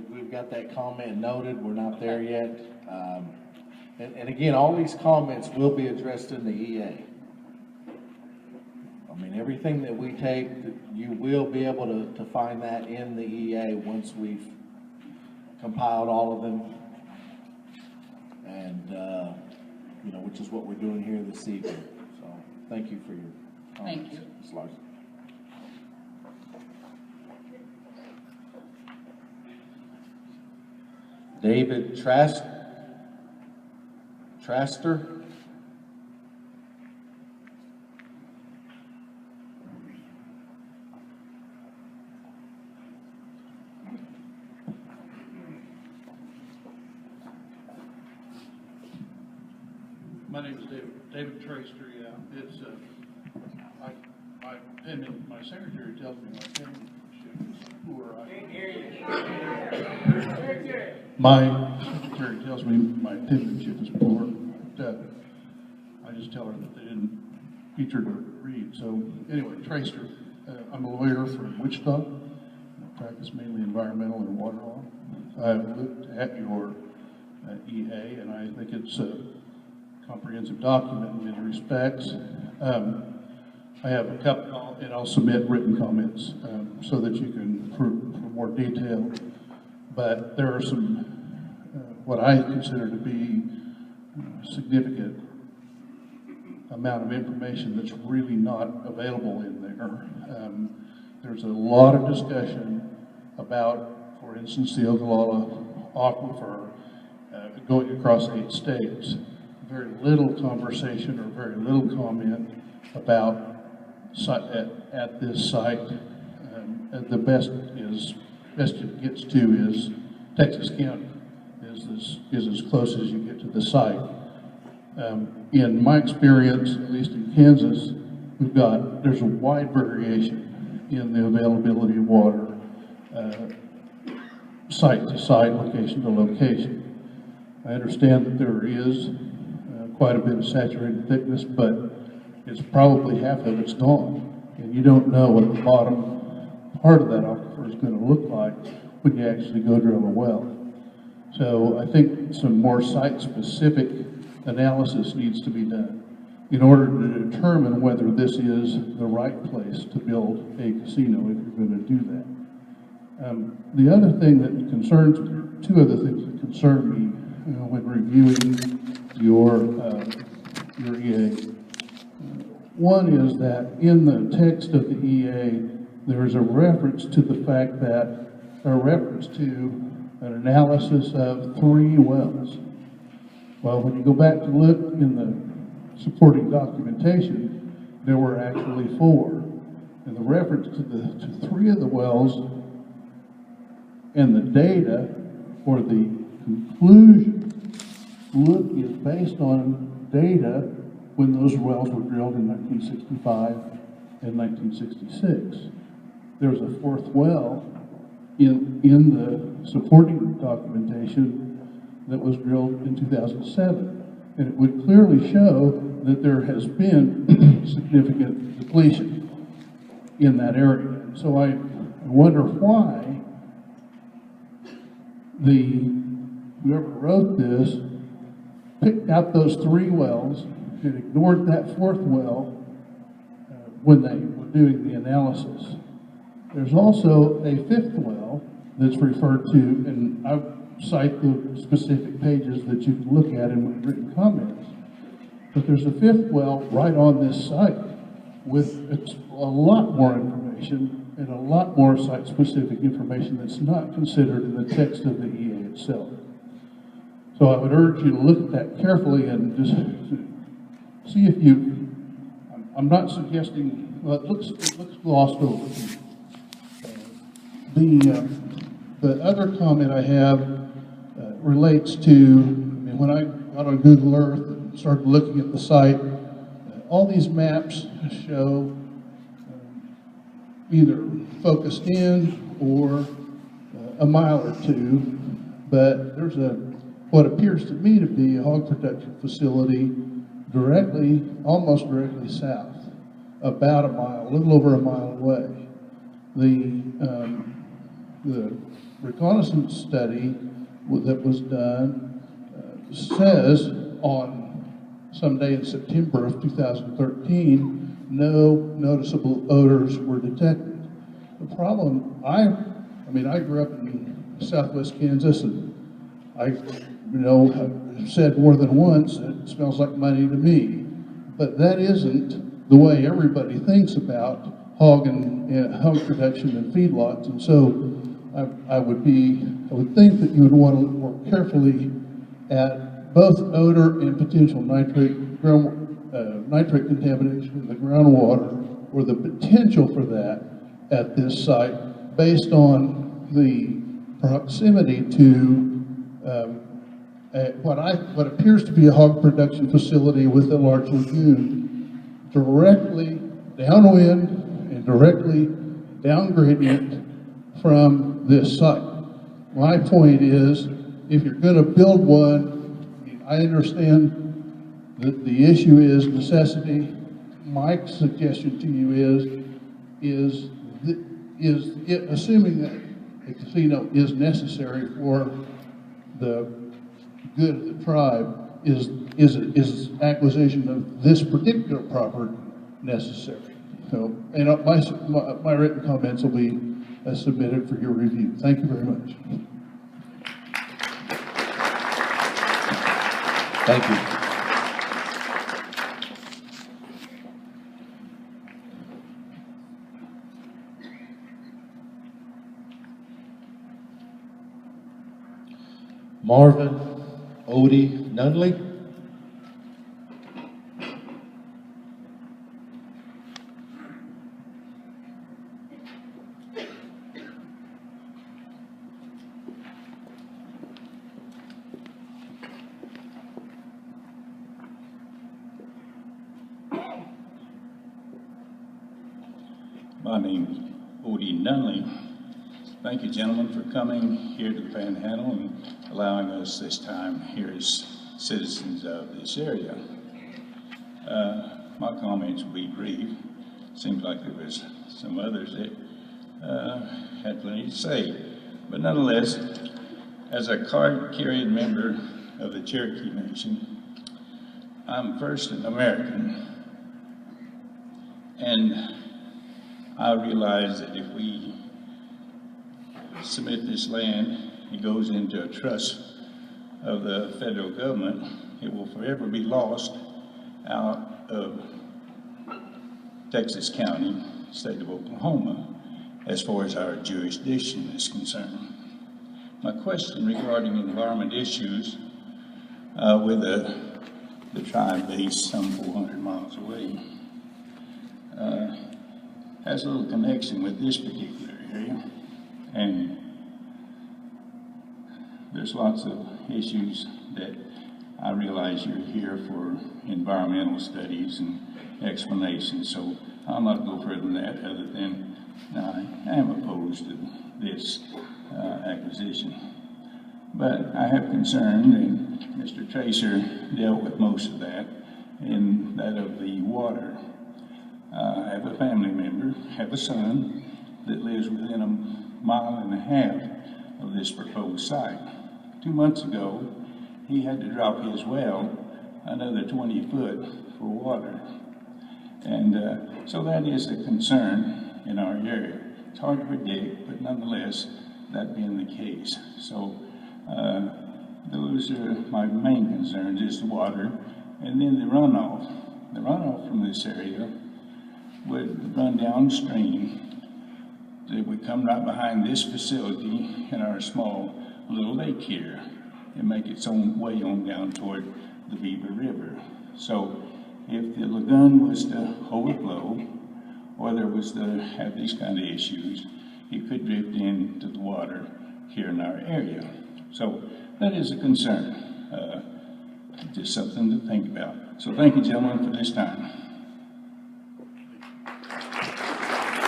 We've got that comment noted, we're not there yet. And again, all these comments will be addressed in the EA. I mean, everything that we take, you will be able to find that in the EA once we've compiled all of them. And, which is what we're doing here this evening. So, thank you for your comments. Thank you. Ms. Larson. David Traster. My name is David Traster, yeah. It's, my opinion, my secretary tells me my penmanship is poor. My secretary tells me my penmanship is poor. But, I just tell her that they didn't teach her to read. So anyway, Traster, I'm a lawyer from Wichita. I practice mainly environmental and water law. I've looked at your EA, and I think it's a comprehensive document in many respects. I have a couple, and I'll submit written comments so that you can, for more detail. But there are some, what I consider to be significant amount of information that's really not available in there. There's a lot of discussion about, for instance, the Ogallala Aquifer going across 8 states. Very little conversation or very little comment about at this site. The best it gets to is Texas County is as close as you get to the site. In my experience, at least in Kansas, there's a wide variation in the availability of water, site to site, location to location. I understand that there is quite a bit of saturated thickness, but it's probably half of it's gone. And you don't know what the bottom part of that aquifer is going to look like when you actually go drill a well. So I think some more site-specific analysis needs to be done in order to determine whether this is the right place to build a casino if you're going to do that. The other thing that concerns me, two other things that concern me when reviewing your EA. One is that in the text of the EA, there is a reference to the fact that, a reference to an analysis of 3 wells. Well, when you go back to look in the supporting documentation, there were actually 4. And the reference to 3 of the wells and the data or the conclusion look is based on data when those wells were drilled in 1965 and 1966. There's a 4th well in the supporting documentation that was drilled in 2007. And it would clearly show that there has been significant depletion in that area. So I wonder why whoever wrote this picked out those 3 wells and ignored that 4th well when they were doing the analysis. There's also a 5th well that's referred to, and I cite the specific pages that you can look at in my written comments, but there's a 5th well right on this site with a lot more information and a lot more site-specific information that's not considered in the text of the EA itself. So I would urge you to look at that carefully and just see if I'm not suggesting, well, it looks glossed over. The other comment I have relates to, when I got on Google Earth and started looking at the site, all these maps show either focused in or a mile or 2, but there's what appears to me to be a hog production facility almost directly south, about a mile, a little over a mile away. The reconnaissance study that was done says on some day in September of 2013, no noticeable odors were detected. The problem, I grew up in southwest Kansas, and I have said more than once, it smells like money to me. But that isn't the way everybody thinks about hog production and feedlots. And so I would think that you would want to look more carefully at both odor and potential nitrate contamination in the groundwater, or the potential for that at this site, based on the proximity to what appears to be a hog production facility with a large lagoon, directly downwind and directly down gradient from this site. My point is, if you're going to build one, I understand that the issue is necessity. My suggestion to you is assuming that a casino is necessary for the good of the tribe, is acquisition of this particular property necessary? So, and my written comments will be submitted for your review. Thank you very much. Thank you. Marvin Odie Nunley. My name is Odie Nunley. Thank you, gentlemen, for coming here to the Panhandle and allowing us this time here as citizens of this area. My comments will be brief. Seems like there was some others that had plenty to say. But nonetheless, as a card-carrying member of the Cherokee Nation, I'm first an American. And I realize that if we submit this land, it goes into a trust of the federal government, it will forever be lost out of Texas County, state of Oklahoma, as far as our jurisdiction is concerned. My question regarding environment issues with the tribe base some 400 miles away has a little connection with this particular area. And there's lots of issues that I realize you're here for environmental studies and explanations, so I'll not go further than that, other than I am opposed to this acquisition. But I have concern, and Mr. Tracer dealt with most of that, in that of the water. I have a family member, have a son that lives within 1.5 miles of this proposed site. 2 months ago, he had to drop his well another 20 foot for water. And so that is a concern in our area. It's hard to predict, but nonetheless, that being the case. So those are my main concerns, is the water, and then the runoff. The runoff from this area would run downstream. It would come right behind this facility in our small little lake here and make its own way on down toward the Beaver River. So if the lagoon was to overflow, or there was to have these kind of issues, it could drift into the water here in our area. So that is a concern, just something to think about. So thank you, gentlemen, for this time.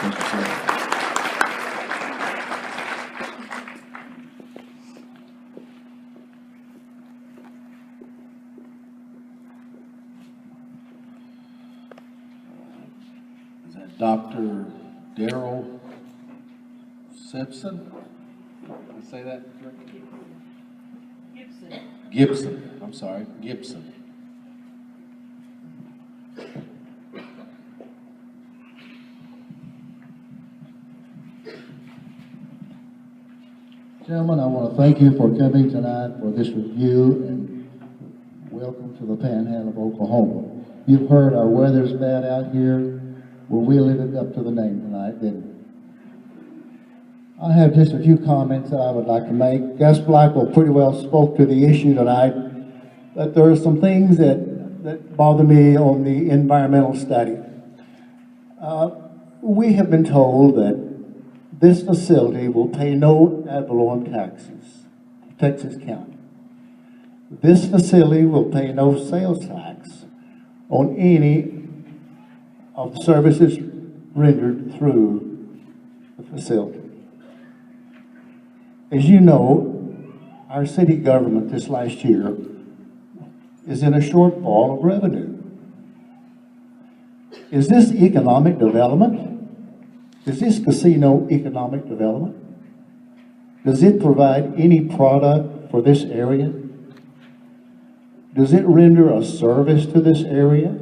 Thank you, sir. Is that Dr. Darrell Simpson? Did I say that correctly? Gibson. I'm sorry, Gibson. Gentlemen, I want to thank you for coming tonight for this review, and welcome to the Panhandle of Oklahoma. You've heard our weather's bad out here. Well, we lived up to the name tonight, didn't we? I have just a few comments that I would like to make. Gus Blackwell pretty well spoke to the issue tonight, but there are some things that bother me on the environmental study. We have been told that this facility will pay no ad valorem taxes to Texas County. This facility will pay no sales tax on any of the services rendered through the facility. As you know, our city government this last year is in a shortfall of revenue. Is this economic development? Is this casino economic development? Does it provide any product for this area? Does it render a service to this area?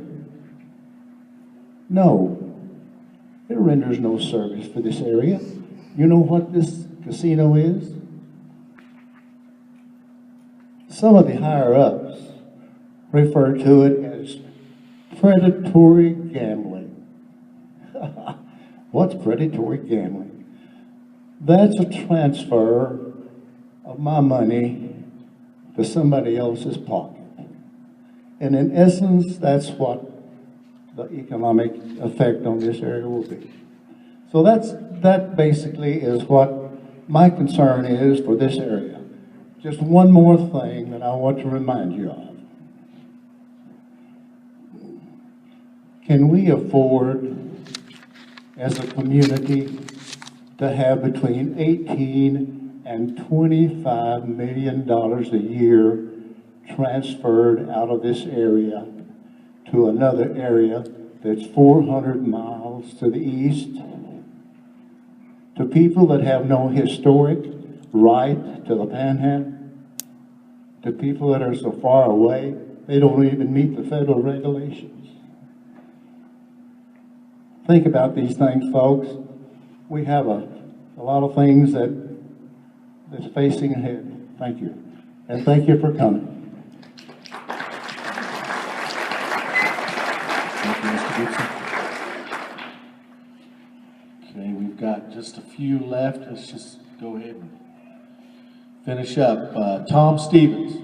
No, it renders no service for this area. You know what this casino is? Some of the higher-ups refer to it as predatory gambling. What's predatory gambling? That's a transfer of my money to somebody else's pocket. And in essence, that's what the economic effect on this area will be. So that basically is what my concern is for this area. Just one more thing that I want to remind you of. Can we afford, as a community, to have between $18 and $25 million a year transferred out of this area to another area that's 400 miles to the east, to people that have no historic right to the Panhandle, to people that are so far away they don't even meet the federal regulations? Think about these things, folks. We have a lot of things that's facing ahead. Thank you. And thank you for coming. Thank you, Mr. Gibson. Okay, we've got just a few left. Let's just go ahead and finish up. Tom Stevens.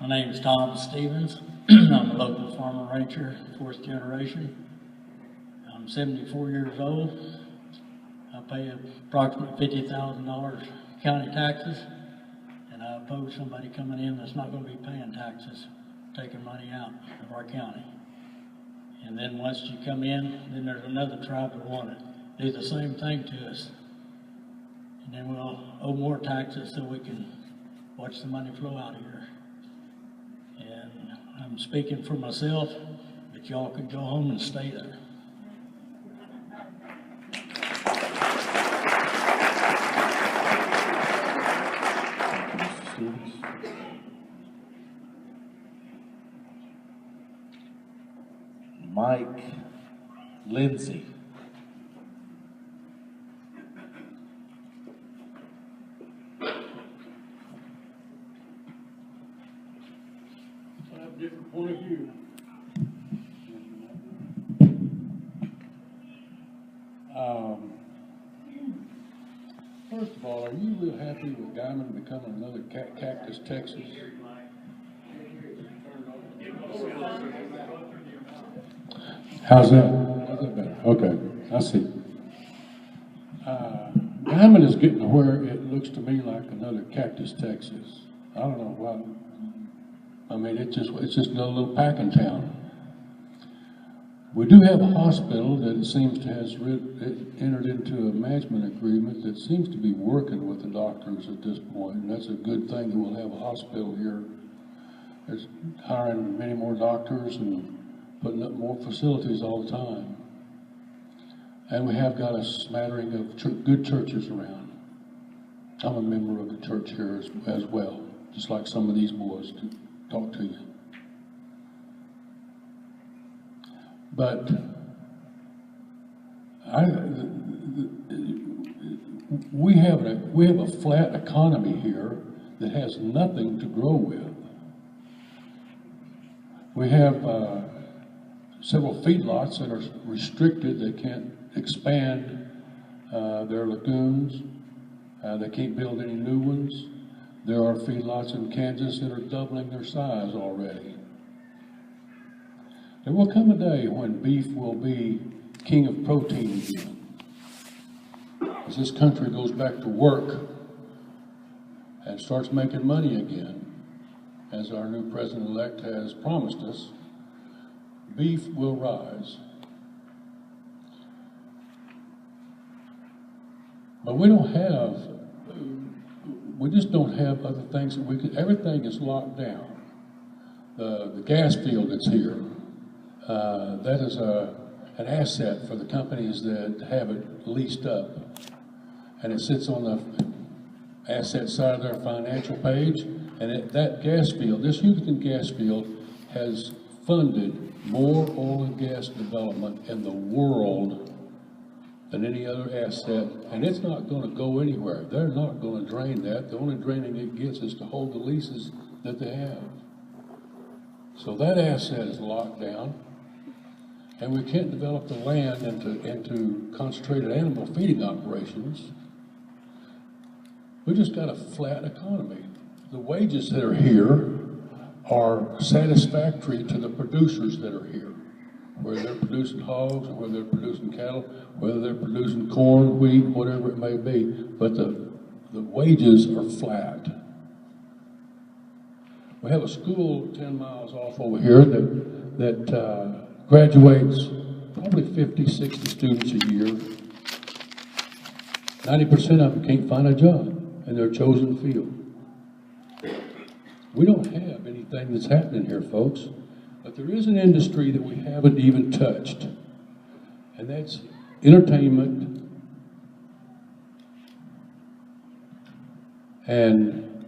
My name is Tom Stevens. I'm a local farmer rancher, fourth generation. I'm 74 years old. I pay approximately $50,000 county taxes, and I oppose somebody coming in that's not going to be paying taxes, taking money out of our county. And then once you come in, then there's another tribe that want to do the same thing to us. And then we'll owe more taxes so we can watch the money flow out of here. And I'm speaking for myself, but y'all can go home and stay there. Mike Lindsay. I have a different point of view. First of all, are you real happy with Guymon becoming another Cactus, Texas? How's that? How's that better? Okay, I see. Guymon is getting to where it looks to me like another Cactus, Texas. I don't know why. I mean, it's just another little packing town. We do have a hospital that it seems to has entered into a management agreement that seems to be working with the doctors at this point, and that's a good thing that we'll have a hospital here. It's hiring many more doctors and putting up more facilities all the time. And we have got a smattering of good churches around. I'm a member of the church here as well, just like some of these boys to talk to you. But we have a flat economy here that has nothing to grow with. We have several feedlots that are restricted. They can't expand their lagoons. They can't build any new ones. There are feedlots in Kansas that are doubling their size already. There will come a day when beef will be king of protein again. As this country goes back to work and starts making money again, as our new president-elect has promised us, beef will rise. But we just don't have other things that we could, everything is locked down. The gas field that's here, that is an asset for the companies that have it leased up. And it sits on the asset side of their financial page. And that gas field, this Houston gas field, has funded more oil and gas development in the world than any other asset, and it's not going to go anywhere. They're not going to drain that. The only draining it gets is to hold the leases that they have. So that asset is locked down, and we can't develop the land into concentrated animal feeding operations. We just got a flat economy. The wages that are here are satisfactory to the producers that are here, whether they're producing hogs or whether they're producing cattle, whether they're producing corn, wheat, whatever it may be, but the wages are flat. We have a school 10 miles off over here that graduates probably 50, 60 students a year. 90% of them can't find a job in their chosen field. We don't have anything that's happening here, folks. But there is an industry that we haven't even touched, and that's entertainment and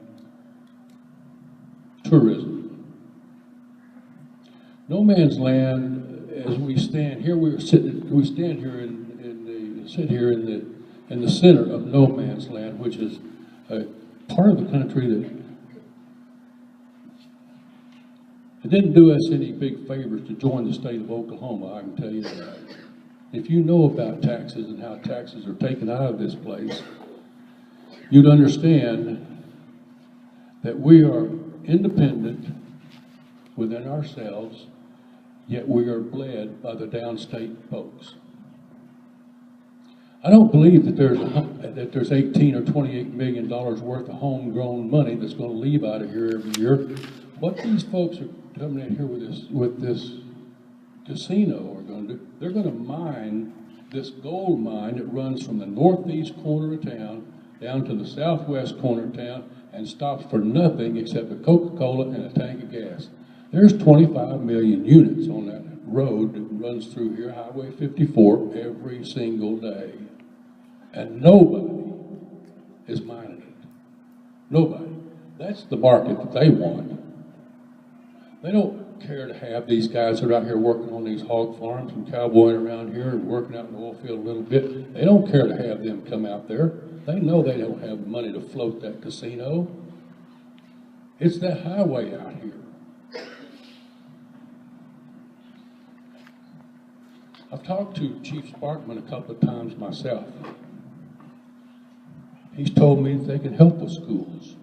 tourism. No man's land, as we stand here, sit here in the center of no man's land, which is a part of the country that it didn't do us any big favors to join the state of Oklahoma, I can tell you that. If you know about taxes and how taxes are taken out of this place, you'd understand that we are independent within ourselves, yet we are bled by the downstate folks. I don't believe that there's 18 or $28 million worth of homegrown money that's going to leave out of here every year. What these folks are coming in here with this casino are going to do, they're going to mine this gold mine that runs from the northeast corner of town down to the southwest corner of town and stops for nothing except a Coca-Cola and a tank of gas. There's 25 million units on that road that runs through here, Highway 54, every single day. And nobody is mining it. Nobody. That's the market that they want. They don't care to have these guys that are out here working on these hog farms and cowboying around here and working out in the oil field a little bit. They don't care to have them come out there. They know they don't have the money to float that casino. It's that highway out here. I've talked to Chief Sparkman a couple of times myself. He's told me that they can help with schools.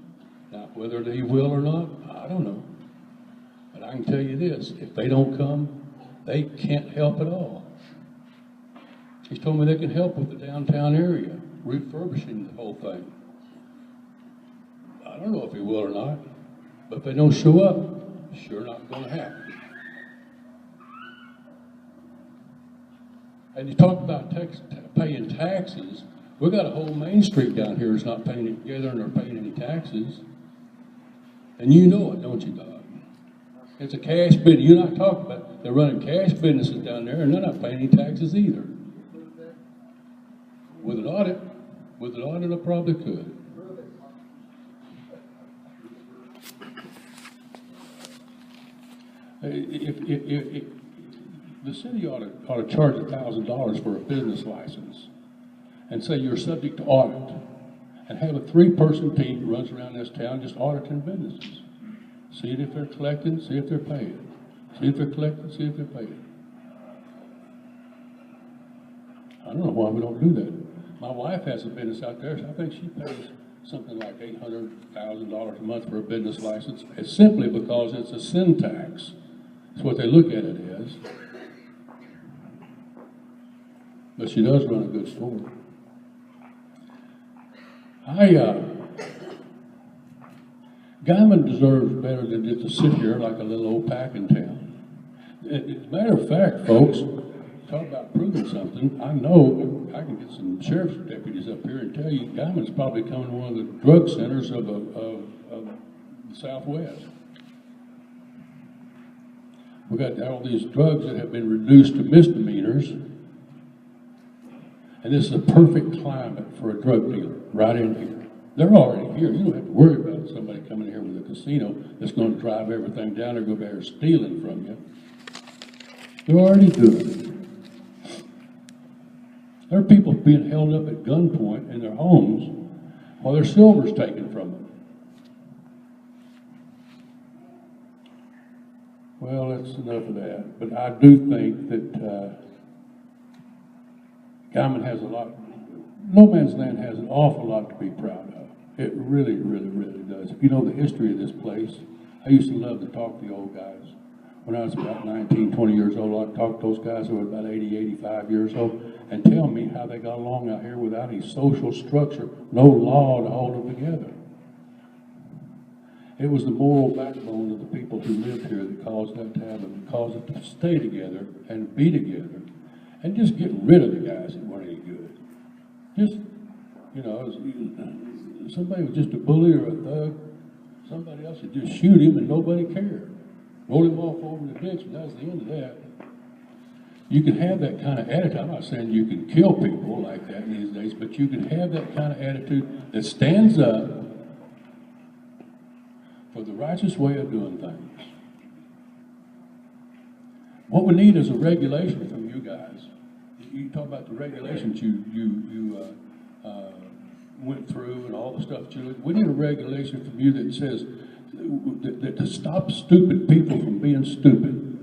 Now, whether he will or not, I don't know. But I can tell you this, if they don't come, they can't help at all. He's told me they can help with the downtown area, refurbishing the whole thing. I don't know if he will or not, but if they don't show up, it's sure not going to happen. And you talk about paying taxes. We got a whole Main Street down here that's not paying it together and they're paying any taxes. And you know it, don't you, Doc? It's a cash business. You're not talking about, they're running cash businesses down there and they're not paying any taxes either. With an audit, I probably could. If the city ought to charge $1,000 for a business license and say you're subject to audit, and have a 3-person team that runs around this town just auditing businesses. See if they're collecting, see if they're paying. See if they're collecting, see if they're paying. I don't know why we don't do that. My wife has a business out there, so I think she pays something like $800,000 a month for a business license. It's simply because it's a sin tax. That's what they look at it as. But she does run a good store. Guymon deserves better than just to sit here like a little old packing town. As a matter of fact, folks, talk about proving something. I know I can get some sheriff's deputies up here and tell you Guymon's probably becoming one of the drug centers of the Southwest. We got all these drugs that have been reduced to misdemeanors, and this is a perfect climate for a drug dealer right in here. They're already here. You don't have to worry about somebody coming here with a casino that's going to drive everything down or go back there stealing from you. They're already doing it. There are people being held up at gunpoint in their homes while their silver's taken from them. Well, that's enough of that. But I do think that Guymon has a lot, No Man's Land has an awful lot to be proud of. It really, really, really does. If you know the history of this place, I used to love to talk to the old guys. When I was about 19, 20 years old, I'd talk to those guys who were about 80, 85 years old and tell me how they got along out here without any social structure, no law to hold them together. It was the moral backbone of the people who lived here that caused that to happen, caused it to stay together and be together and just get rid of the guys that weren't any good. Just, you know, somebody was just a bully or a thug, somebody else would just shoot him and nobody cared. Roll him off over the ditch, and that was the end of that. You can have that kind of attitude. I'm not saying you can kill people like that these days, but you can have that kind of attitude that stands up for the righteous way of doing things. What we need is a regulation from you guys. You talk about the regulations you went through and all the stuff that you looked. We need a regulation from you that says that to stop stupid people from being stupid.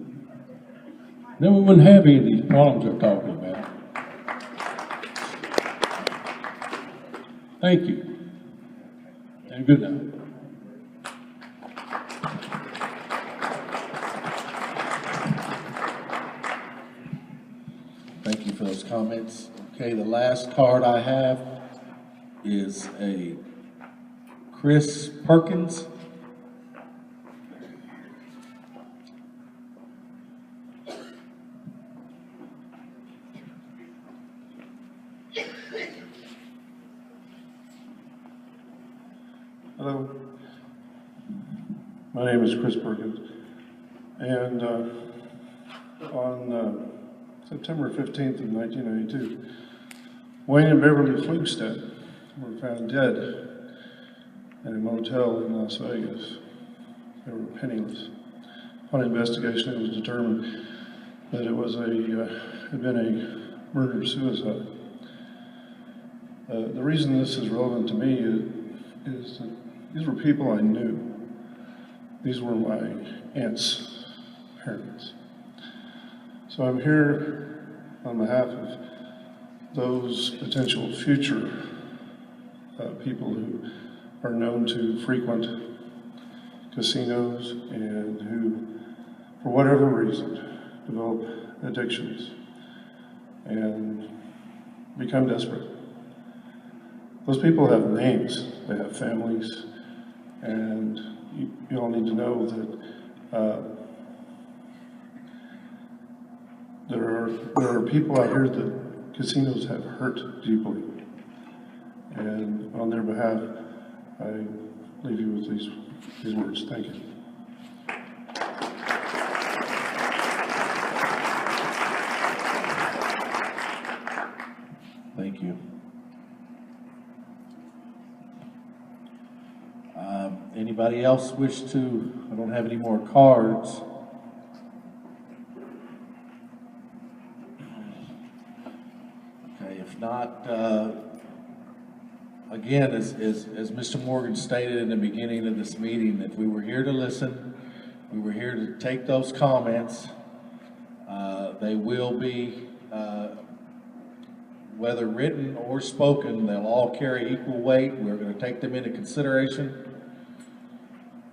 Then we wouldn't have any of these problems they're talking about. Thank you. And good night. Thank you for those comments. Okay, the last card I have is a Chris Perkins. Hello, my name is Chris Perkins, and on September 15th of 1992, Wayne and Beverly Flugstad were found dead at a motel in Las Vegas. They were penniless. Upon investigation, it was determined that it was had been a murder-suicide. The reason this is relevant to me is that these were people I knew. These were my aunt's parents. So I'm here on behalf of those potential future people who are known to frequent casinos and who, for whatever reason, develop addictions and become desperate. Those people have names, they have families, and you all need to know that there are people out here that casinos have hurt deeply. And on their behalf, I leave you with these words. Thank you. Thank you. Anybody else wish to? I don't have any more cards. Okay, if not, Again, as Mr. Morgan stated in the beginning of this meeting, that we were here to listen, we were here to take those comments. They will be, whether written or spoken, they'll all carry equal weight. We're going to take them into consideration.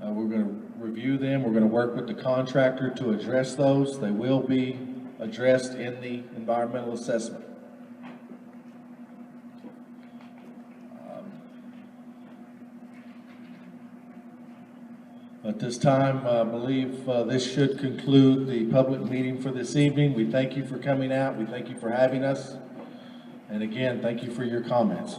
We're going to review them. We're going to work with the contractor to address those. They will be addressed in the environmental assessment. At this time, I believe this should conclude the public meeting for this evening. We thank you for coming out. We thank you for having us. And again, thank you for your comments.